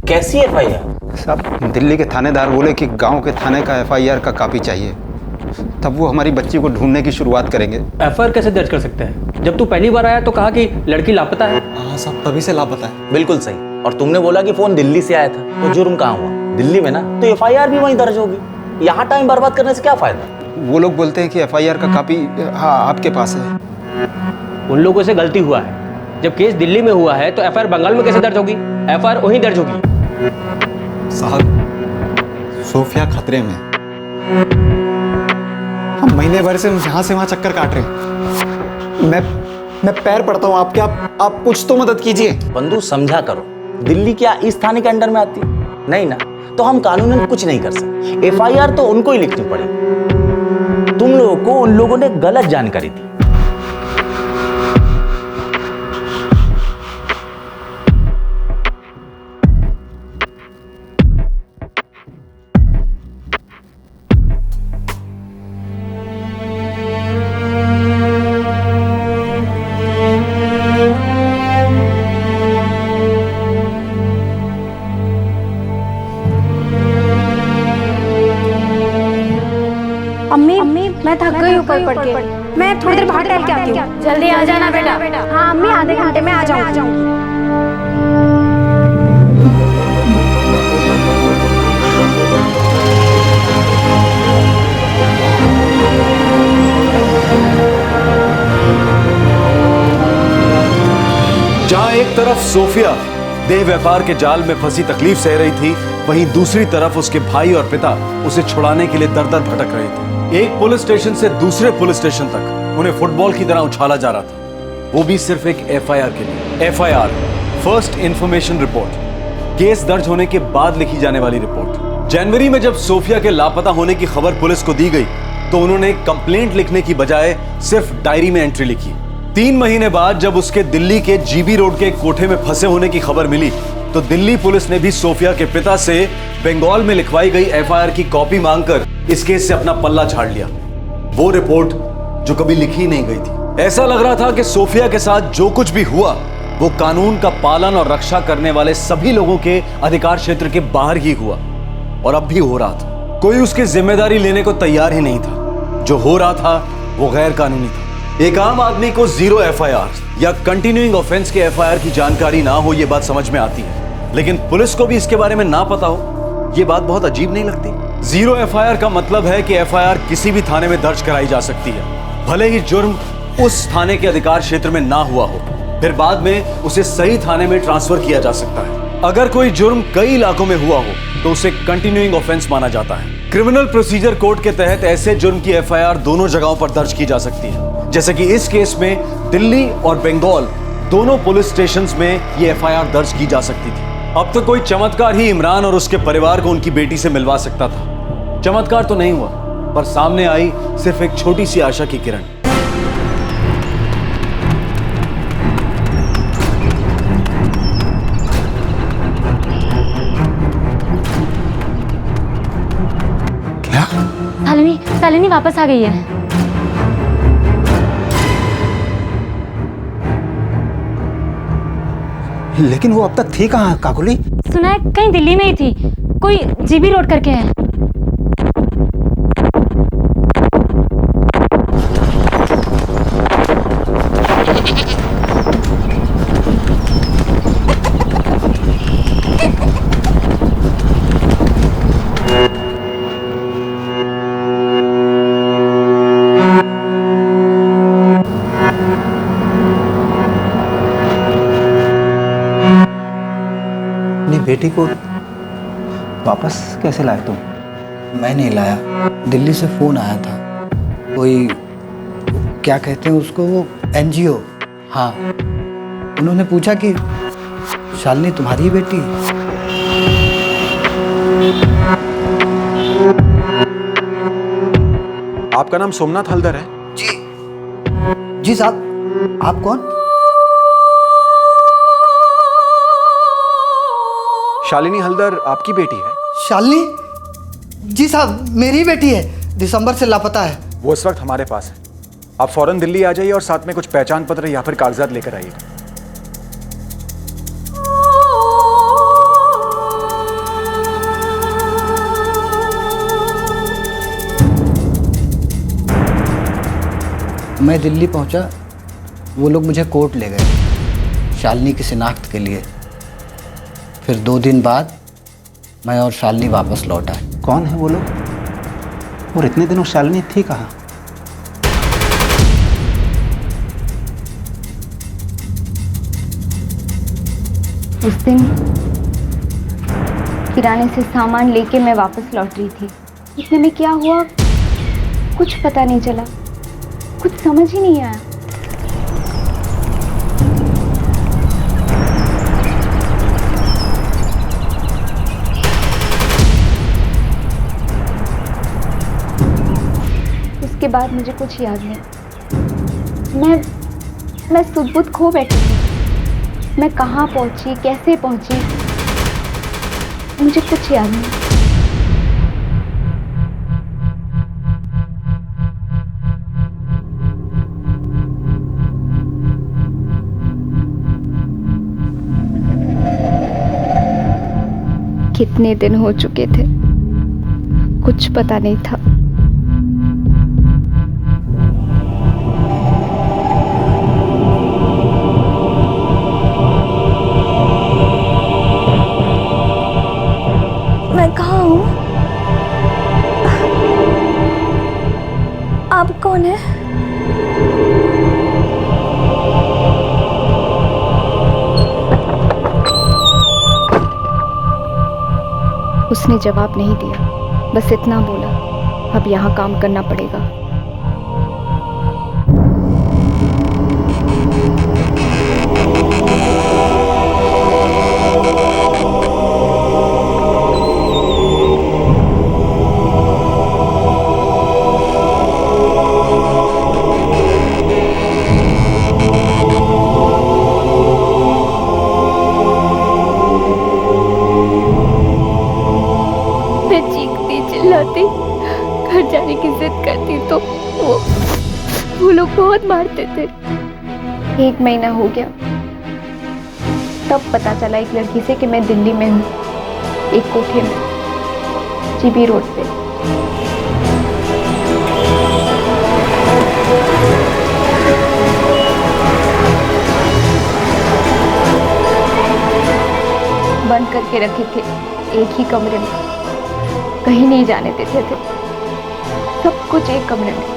कैसी FIR? साहब दिल्ली के थानेदार बोले कि गांव के थाने का FIR का कॉपी चाहिए, तब वो हमारी बच्ची को ढूंढने की शुरुआत करेंगे। FIR कैसे दर्ज कर सकते हैं? जब तू पहली बार आया तो कहा कि लड़की लापता है। हाँ साहब, तभी से लापता है। बिल्कुल सही। और तुमने बोला कि फोन दिल्ली से आया था, तो जुर्म कहाँ हुआ? दिल्ली में ना, तो FIR भी वहीं दर्ज होगी। यहाँ टाइम बर्बाद करने से क्या फायदा? वो लोग बोलते हैं कि FIR का कॉपी हाँ आपके पास है। उन लोगों से गलती हुआ है। जब केस दिल्ली में हुआ है तो FIR बंगाल में कैसे दर्ज होगी? FIR वहीं दर्ज होगी। साहब सोफिया खतरे में, हम महीने भर से यहाँ से वहाँ चक्कर काट रहे हैं। मैं पैर पड़ता हूँ आपके, आप कुछ तो मदद कीजिए। बंधु समझा करो, दिल्ली क्या इस थाने के अंडर में आती है? नहीं ना, तो हम कानूनन कुछ नहीं कर सकते। FIR तो उनको ही लिखनी पड़ेगी। तुम लोगों को उन लोगों ने गलत जानकारी दी। अम्मी मैं थक गई ऊपर पढ़ के, मैं थोड़ी देर बाहर टहल के आती हूँ। जल्दी आ जाना बेटा। हाँ अम्मी, आधे घंटे में आ जाऊंगी। जहां एक तरफ सोफिया देह व्यापार के जाल में फंसी तकलीफ सह रही थी, वहीं दूसरी तरफ उसके भाई और पिता उसे छुड़ाने के लिए दर दर भटक रहे थे। एक पुलिस स्टेशन से दूसरे पुलिस स्टेशन तक उन्हें फुटबॉल की तरह उछाला जा रहा था, वो भी सिर्फ एक FIR के लिए। FIR first information report, case दर्ज होने के बाद लिखी जाने वाली रिपोर्ट। जनवरी में जब सोफिया के लापता होने की खबर पुलिस को दी गई तो उन्होंने कंप्लेंट लिखने की बजाय सिर्फ डायरी में एंट्री लिखी। 3 महीने बाद जब उसके दिल्ली के GB रोड के एक कोठे में फंसे होने की खबर मिली तो दिल्ली पुलिस ने भी सोफिया के पिता से बंगाल में लिखवाई गई FIR की कॉपी मांगकर इस केस से अपना पल्ला झाड़ लिया। वो रिपोर्ट जो कभी लिखी नहीं गई थी। ऐसा लग रहा था कि सोफिया के साथ जो कुछ भी हुआ वो कानून का पालन और रक्षा करने वाले सभी लोगों के अधिकार क्षेत्र के बाहर ही हुआ, और अब भी हो रहा था। कोई उसकी जिम्मेदारी लेने को तैयार ही नहीं था। जो हो रहा था वो गैर कानूनी था। एक आम आदमी को 0 FIR या कंटिन्यूइंग ऑफेंस के FIR की जानकारी ना हो ये बात समझ में आती है, लेकिन पुलिस को भी इसके बारे में ना पता हो ये बात बहुत अजीब नहीं लगती? 0 FIR का मतलब है कि FIR किसी भी थाने में दर्ज कराई जा सकती है, भले ही जुर्म उस थाने के अधिकार क्षेत्र में ना हुआ हो, फिर बाद में उसे सही थाने में ट्रांसफर किया जा सकता है। अगर कोई जुर्म कई इलाकों में हुआ हो तो उसे कंटिन्यूइंग ऑफेंस माना जाता है। क्रिमिनल प्रोसीजर कोड के तहत ऐसे जुर्म की FIR दोनों जगहों पर दर्ज की जा सकती है, जैसे कि इस केस में दिल्ली और बंगाल दोनों पुलिस स्टेशंस में ये FIR दर्ज की जा सकती थी। अब तो कोई चमत्कार ही इमरान और उसके परिवार को उनकी बेटी से मिलवा सकता था। चमत्कार तो नहीं हुआ, पर सामने आई सिर्फ एक छोटी सी आशा की किरण। शालिनी वापस आ गई है। लेकिन वो अब तक थी कहाँ काकुली? सुना है कहीं दिल्ली में ही थी, कोई GB रोड करके है। बेटी को वापस कैसे लाए तुम? मैं नहीं लाया, दिल्ली से फ़ोन आया था। कोई क्या कहते हैं उसको, वो NGO। हाँ, उन्होंने पूछा कि शालिनी तुम्हारी ही बेटी है। आपका नाम सोमनाथ हल्दर है? जी साहब, आप कौन? शालिनी हल्दर आपकी बेटी है? शालिनी? जी साहब, मेरी बेटी है, दिसंबर से लापता है। वो इस वक्त हमारे पास है। आप फौरन दिल्ली आ जाइए और साथ में कुछ पहचान पत्र या फिर कागजात लेकर आइएगा। मैं दिल्ली पहुंचा, वो लोग मुझे कोर्ट ले गए शालिनी की शिनाख्त के लिए। फिर 2 दिन बाद मैं और शालिनी वापस लौट आए। कौन है वो लोग और इतने दिनों शालिनी थी कहाँ? उस दिन किराने से सामान लेके मैं वापस लौट रही थी। इतने में क्या हुआ कुछ पता नहीं चला, कुछ समझ ही नहीं आया। उसके बाद मुझे कुछ याद नहीं। मैं सुध-बुध खो बैठी थी। मैं कहाँ पहुंची, कैसे पहुंची, मुझे कुछ याद नहीं। कितने दिन हो चुके थे, कुछ पता नहीं था। मैं कहाँ हूँ? आप कौन है? उसने जवाब नहीं दिया, बस इतना बोला, अब यहाँ काम करना पड़ेगा। घर जाने की जिद करती तो वो लोग बहुत मारते थे। 1 महीना हो गया, तब पता चला एक लड़की से कि मैं दिल्ली में हूँ, एक कोठे में, जीबी रोड पे। बंद करके रखे थे एक ही कमरे में, कहीं नहीं जाने देते थे। सब कुछ एक कमरे में,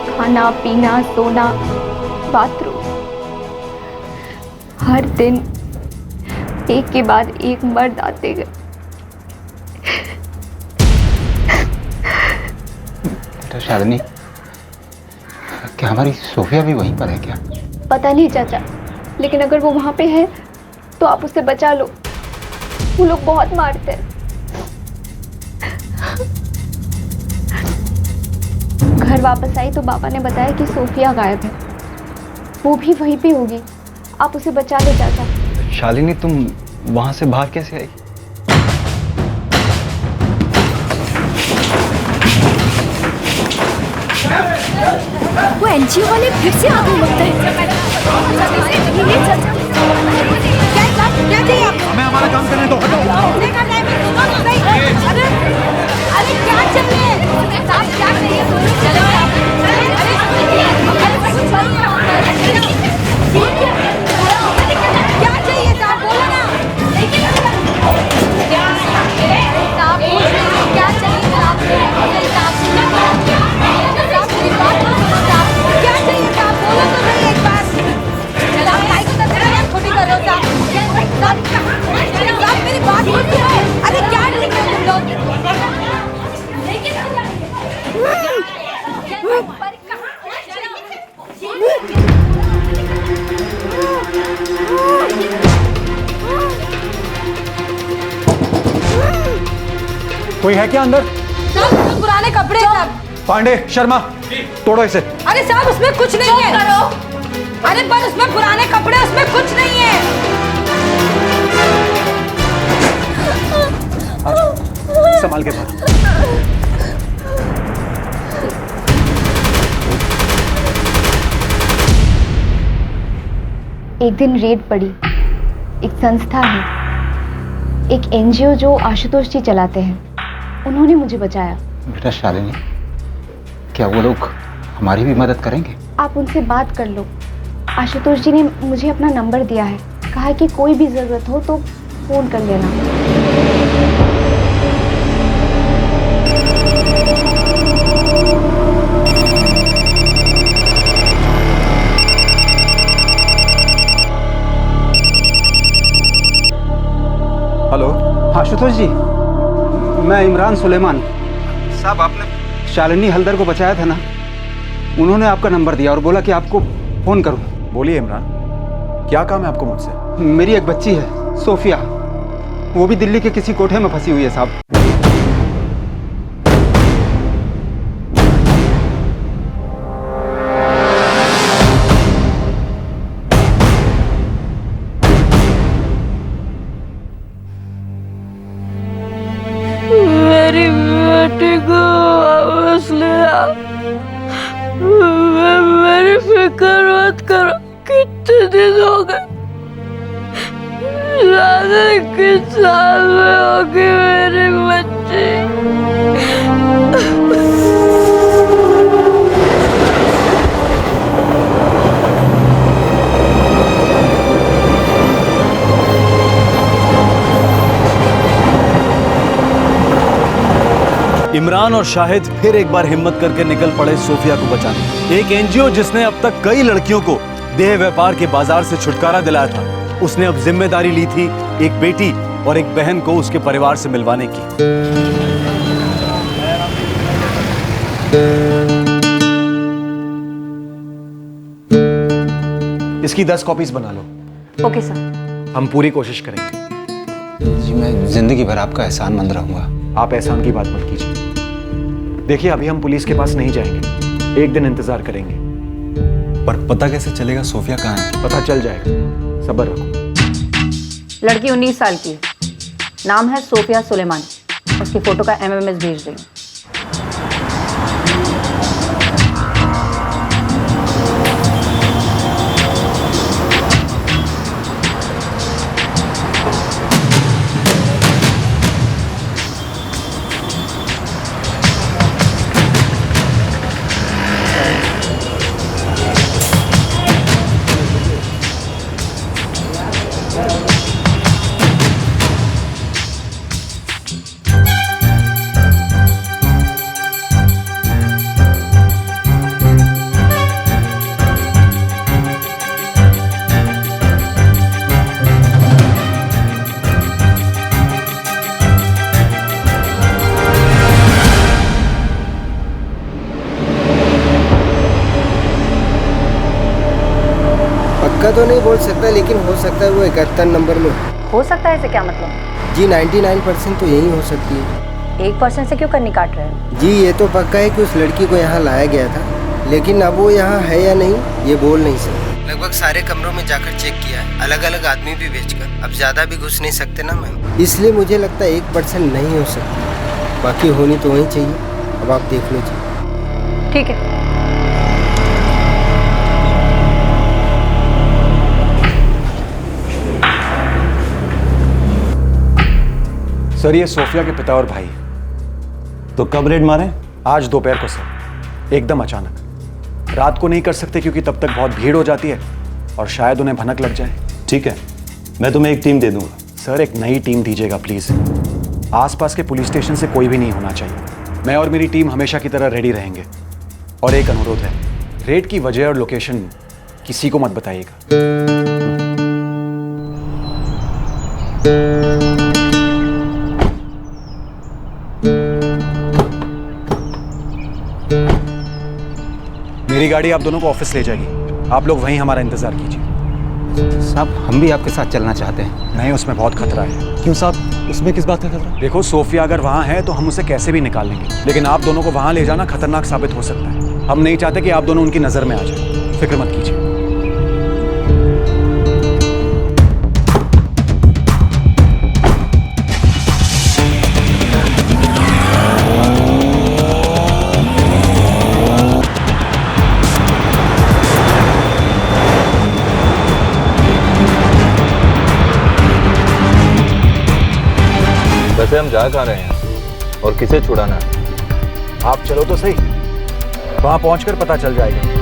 खाना पीना सोना बाथरूम, हर दिन एक के बाद एक मर्द आते गए। तो शालिनी, क्या हमारी सोफिया भी वहीं पर है क्या? पता नहीं चाचा, लेकिन अगर वो वहां पे है तो आप उसे बचा लो, वो लोग बहुत मारते हैं। घर वापस आई तो पापा ने बताया कि सोफिया गायब है, वो भी वहीं पे होगी, आप उसे बचा लो चाचा। शालिनी, तुम वहां से बाहर कैसे आई? वो एनजीओ वाले फिर से आगे लगते हैं। क्या चाहिए आपको? हमें हमारा काम करने दो, हटो। अरे क्या चाहिए? क्या चाहिए? क्या चाहिए साहब, बोलो ना। क्या चाहिए साहब, क्या चाहिए साहब, बोलो तो सही एक बार। साहब भाई को तो तेरा छोटी करो साहब, मेरी बात सुनो। अरे क्या ठीक है तुम लोग? कोई है क्या अंदर? साहब पुराने कपड़े सब। पांडे, शर्मा, तोड़ो इसे। अरे साहब उसमें कुछ नहीं है। अरे पर उसमें पुराने कपड़े, उसमें कुछ नहीं है। संभाल के बाहर। एक दिन रेड पड़ी। एक संस्था है, एक एनजीओ जो आशुतोष जी चलाते हैं, उन्होंने मुझे बचाया। बेटा शालिनी, क्या वो लोग हमारी भी मदद करेंगे? आप उनसे बात कर लो। आशुतोष जी ने मुझे अपना नंबर दिया है, कहा है कि कोई भी जरूरत हो तो फोन कर लेना। हेलो, आशुतोष जी, मैं इमरान सुलेमान। साहब, आपने शालिनी हल्दर को बचाया था ना, उन्होंने आपका नंबर दिया और बोला कि आपको फोन करूं। बोलिए इमरान, क्या काम है आपको मुझसे? मेरी एक बच्ची है सोफिया, वो भी दिल्ली के किसी कोठे में फंसी हुई है साहब। मेरी बेटी को वापस ले आ। मेरी फिक्र मत करो। कितने दिन हो गए, जाने किस साल में होगी मेरी बच्ची। इमरान और शाहिद फिर एक बार हिम्मत करके निकल पड़े सोफिया को बचाने। एक एनजीओ जिसने अब तक कई लड़कियों को देह व्यापार के बाजार से छुटकारा दिलाया था, उसने अब जिम्मेदारी ली थी एक बेटी और एक बहन को उसके परिवार से मिलवाने की। इसकी 10 कॉपीज बना लो। Okay sir. हम पूरी कोशिश करेंगे। जी, मैं जिंदगी भर आपका एहसानमंद रहूंगा। आप एहसान की बात मत कीजिए। देखिए, अभी हम पुलिस के पास नहीं जाएंगे, एक दिन इंतजार करेंगे। पर पता कैसे चलेगा सोफिया कहाँ है? पता चल जाएगा, सब्र रखो। लड़की 19 साल की है, नाम है सोफिया सुलेमान। उसकी फोटो का MMS भेज रही हूँ। पक्का तो नहीं बोल सकता, लेकिन हो सकता है वो 71 नंबर में। हो सकता है इसे क्या मतलब? जी 99% तो यही हो सकती है। 1% से क्यों कन्नी काट रहे हो? जी ये तो पक्का है कि उस लड़की को यहाँ लाया गया था, लेकिन अब वो यहाँ है या नहीं ये बोल नहीं सकते। लगभग सारे कमरों में जाकर चेक किया है, अलग अलग आदमी भी भेजकर। अब ज़्यादा भी घुस नहीं सकते ना मैम, इसलिए मुझे लगता है 1% नहीं हो सकती। बाकी होनी तो वही चाहिए। अब आप देख लो जी। ठीक है। सर, ये सोफिया के पिता और भाई। तो कब रेड मारे? आज दोपहर को सर, एकदम अचानक। रात को नहीं कर सकते क्योंकि तब तक बहुत भीड़ हो जाती है और शायद उन्हें भनक लग जाए। ठीक है, मैं तुम्हें एक टीम दे दूंगा। सर, एक नई टीम दीजिएगा प्लीज। आसपास के पुलिस स्टेशन से कोई भी नहीं होना चाहिए। मैं और मेरी टीम हमेशा की तरह रेडी रहेंगे। और एक अनुरोध है, रेड की वजह और लोकेशन किसी को मत बताइएगा। मेरी गाड़ी आप दोनों को ऑफिस ले जाएगी। आप लोग वहीं हमारा इंतजार कीजिए। साहब हम भी आपके साथ चलना चाहते हैं। नहीं, उसमें बहुत खतरा है। क्यों साहब, उसमें किस बात का खतरा? देखो, सोफिया अगर वहाँ है तो हम उसे कैसे भी निकाल लेंगे, लेकिन आप दोनों को वहाँ ले जाना खतरनाक साबित हो सकता है। हम नहीं चाहते कि आप दोनों उनकी नज़र में आ जाए। फिक्र मत कीजिए। वैसे हम जा कहाँ रहे हैं और किसे छुड़ाना है? आप चलो तो सही, वहां पहुंचकर पता चल जाएगा।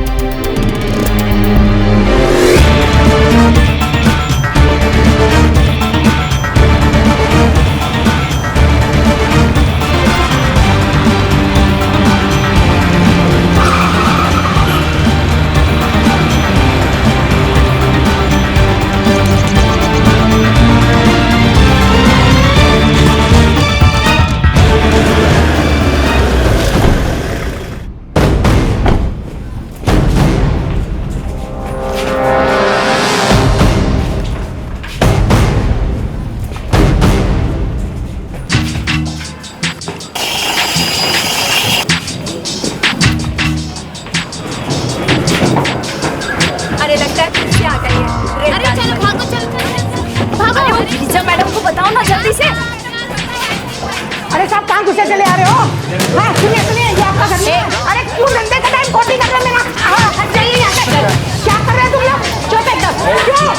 अरे साहब कहाँ घुसे चले आ रहे हो? हाँ सुनिए सुनिए, ये आपका घर है। अरे क्यों धंधे का टाइम खोटी कर रहे हो मेरा? हाँ हट जाइए यहाँ से। क्या कर रहे हो तुम लोग? चुप एकदम। क्यों?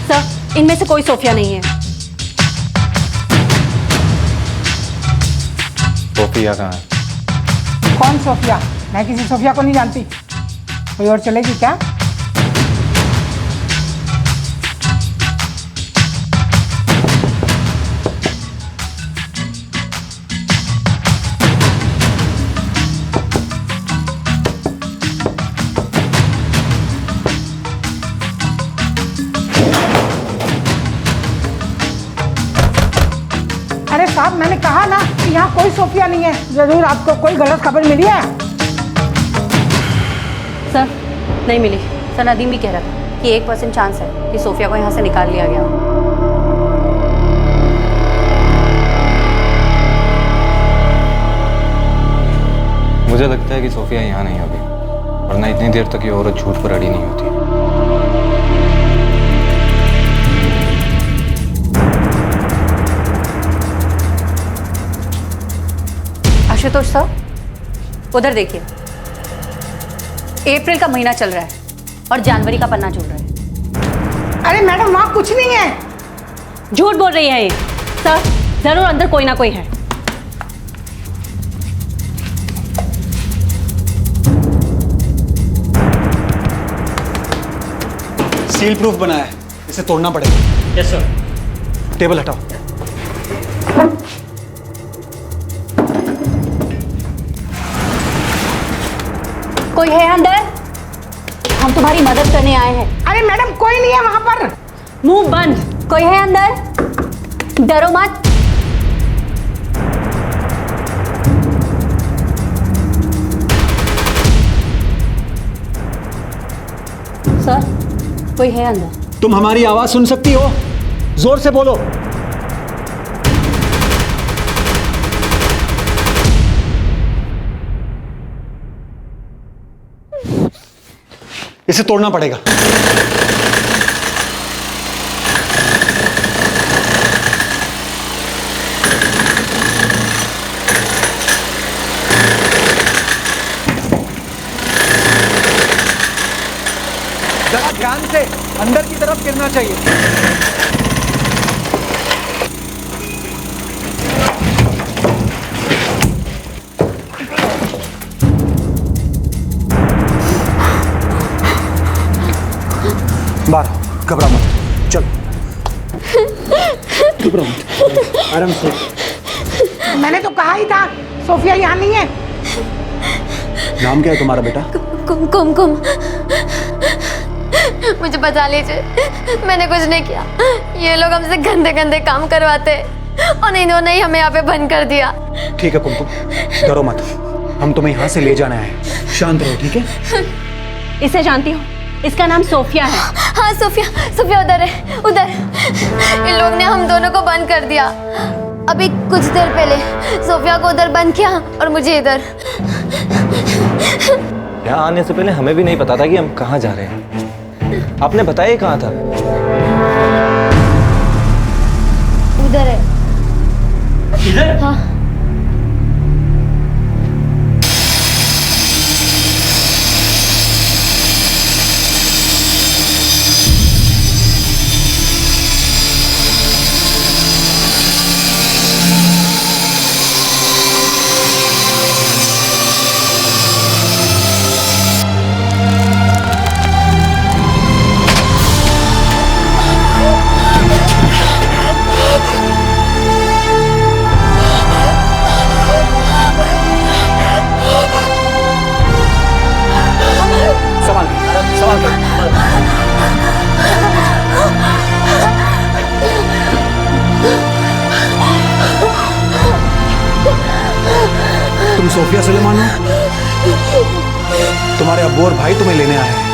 सर इनमें से कोई सोफिया नहीं है। सोफिया कहाँ है? कौन सोफिया? मैं किसी सोफिया को नहीं जानती। कोई और चलेगी क्या? अरे साहब मैंने कहा ना कि यहाँ कोई सोफिया नहीं है। जरूर आपको कोई गलत खबर मिली है। सर नहीं मिली। सर नदीम भी कह रहा था कि 1% चांस है कि सोफिया को यहाँ से निकाल लिया गया। मुझे लगता है कि सोफिया यहाँ नहीं होगी, वरना इतनी देर तक ये औरत झूठ पर अड़ी नहीं होती। आशुतोष सर उधर देखिए, अप्रैल का महीना चल रहा है और जनवरी का पन्ना जुड़ रहा है। अरे मैडम वहाँ कुछ नहीं है। झूठ बोल रही है ये। सर जरूर अंदर कोई ना कोई है। सील प्रूफ बना है, इसे तोड़ना पड़ेगा। Yes sir. टेबल हटाओ। कोई है अंदर? हम तुम्हारी मदद करने आए हैं। अरे मैडम कोई नहीं है वहां पर। मुंह बंद। कोई है अंदर? डरो मत। सर कोई है अंदर? तुम हमारी आवाज सुन सकती हो? जोर से बोलो। इसे तोड़ना पड़ेगा। जरा ध्यान से, अंदर की तरफ गिरना चाहिए। बाहर घबरा मत, चल। घबरा मत, आराम से। मैंने तो कहा ही था सोफिया यहाँ नहीं है। नाम क्या है तुम्हारा बेटा? कुमकुम। मुझे बचा लीजिए, मैंने कुछ नहीं किया। ये लोग हमसे गंदे गंदे काम करवाते और इन्होंने ही हमें यहाँ पे बंद कर दिया। ठीक है कुमकुम, डरो मत, हम तुम्हें यहाँ से ले जाना है। शांत रहो, ठीक है? इसे जानती हो, इसका नाम सोफिया है। हाँ सोफिया उधर है, उधर। इन लोग ने हम दोनों को बंद कर दिया। अभी कुछ देर पहले सोफिया को उधर बंद किया और मुझे इधर। यहाँ आने से पहले हमें भी नहीं पता था कि हम कहाँ जा रहे हैं। आपने बताया कहाँ था? उधर है। इधर? हाँ। तुम सोफिया सुलेमान हो? तुम्हारे अब्बू और भाई तुम्हें लेने आए हैं।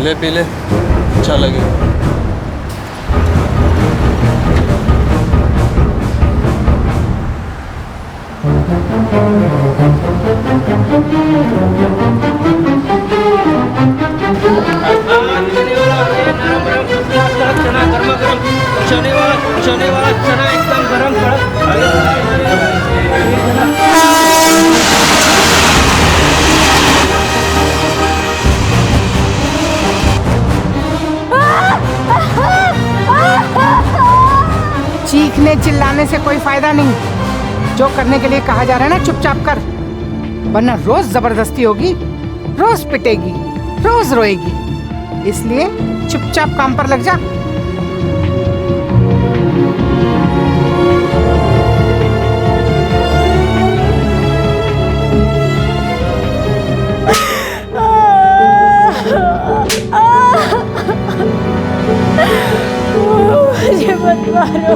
ले पी ले, अच्छा लगेगा। चने वाला चना एकदम गरम चीखने चिल्लाने से कोई फायदा नहीं। जो करने के लिए कहा जा रहा है ना, चुपचाप कर, वरना रोज जबरदस्ती होगी, रोज पिटेगी, रोज रोएगी। इसलिए चुपचाप काम पर लग जा। मुझे मत मारो,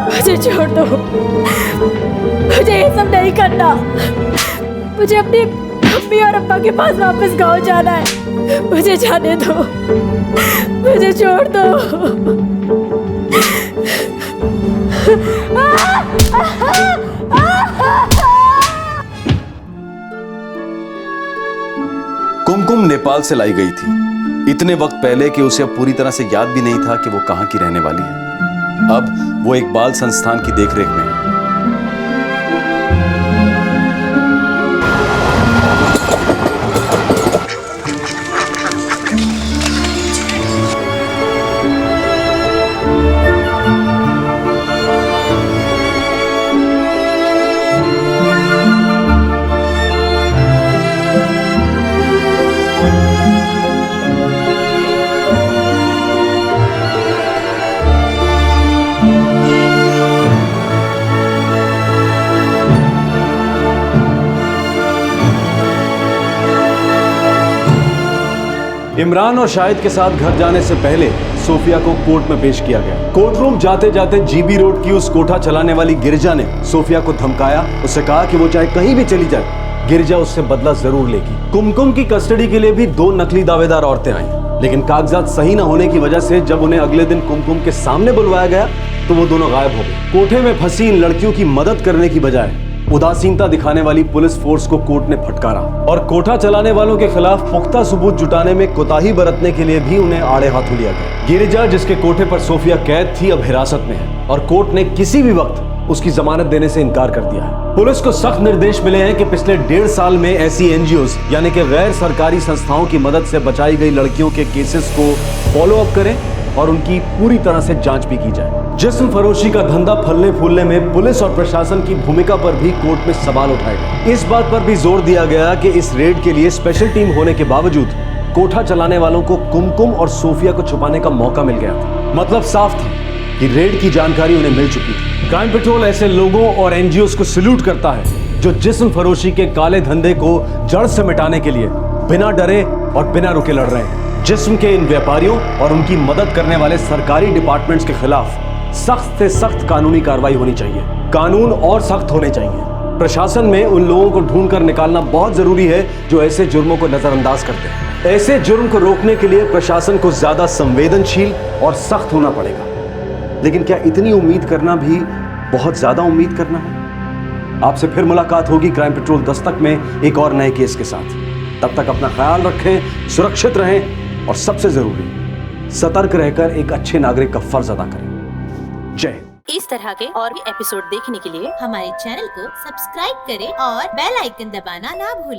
मुझे छोड़ दो, मुझे ये सब नहीं करना। मुझे अपनी मम्मी और अब्बा के पास वापस गांव जाना है। मुझे जाने दो, मुझे छोड़ दो। कुमकुम नेपाल से लाई गई थी इतने वक्त पहले कि उसे अब पूरी तरह से याद भी नहीं था कि वो कहां की रहने वाली है। अब वो एक बाल संस्थान की देखरेख में है। इमरान और शाहिद के साथ घर जाने से पहले सोफिया को कोर्ट में पेश किया गया। कोर्ट रूम जाते जाते जीबी रोड की उस कोठा चलाने वाली गिरिजा ने सोफिया को धमकाया, उससे कहा कि वो चाहे कहीं भी चली जाए, गिरिजा उससे बदला जरूर लेगी। कुमकुम की कस्टडी के लिए भी 2 नकली दावेदार औरतें आईं, लेकिन कागजात सही न होने की वजह से जब उन्हें अगले दिन कुमकुम के सामने बुलवाया गया तो वो दोनों गायब हो गए। कोठे में फंसी इन लड़कियों की मदद करने की बजाय उदासीनता दिखाने वाली पुलिस फोर्स को कोर्ट ने फटकारा और कोठा चलाने वालों के खिलाफ पुख्ता सबूत जुटाने में कोताही बरतने के लिए भी उन्हें आड़े हाथों लिया गया। गिरिजा, जिसके कोठे पर सोफिया कैद थी, अब हिरासत में है और कोर्ट ने किसी भी वक्त उसकी जमानत देने से इनकार कर दिया है। पुलिस को सख्त निर्देश मिले हैं कि पिछले 1.5 साल में ऐसी एनजीओज यानी कि गैर सरकारी संस्थाओं की मदद से बचाई गई लड़कियों के केसेस को फॉलो अप करें और उनकी पूरी तरह से जांच भी की जाए। जिस्म फरोशी का धंधा फलने फूलने में पुलिस और प्रशासन की भूमिका पर भी कोर्ट में सवाल उठाए गए। इस बात पर भी जोर दिया गया कि इस रेड के लिए स्पेशल टीम होने के बावजूद कोठा चलाने वालों को कुमकुम और सोफिया को छुपाने का मौका मिल गया था। मतलब साफ था कि रेड की जानकारी उन्हें मिल चुकी थी। क्राइम पेट्रोल ऐसे लोगों और एनजीओज को सैल्यूट करता है जो जिस्म फरोशी के काले धंधे को जड़ से मिटाने के लिए बिना डरे और बिना रुके लड़ रहे हैं। जिस्म के इन व्यापारियों और उनकी मदद करने वाले सरकारी डिपार्टमेंट्स के खिलाफ सख्त से सख्त कानूनी कार्रवाई होनी चाहिए। कानून और सख्त होने चाहिए। प्रशासन में उन लोगों को ढूंढ कर निकालना बहुत जरूरी है जो ऐसे जुर्मों को नजरअंदाज करते हैं। ऐसे जुर्म को रोकने के लिए प्रशासन को ज्यादा संवेदनशील और सख्त होना पड़ेगा। लेकिन क्या इतनी उम्मीद करना भी बहुत ज्यादा उम्मीद करना है? आपसे फिर मुलाकात होगी क्राइम पेट्रोल दस्तक में एक और नए केस के साथ। तब तक अपना ख्याल रखें, सुरक्षित रहें और सबसे जरूरी सतर्क रहकर एक अच्छे नागरिक का फर्ज अदा करें। जय। इस तरह के और भी एपिसोड देखने के लिए हमारे चैनल को सब्सक्राइब करें और बेल आइकन दबाना ना भूलें।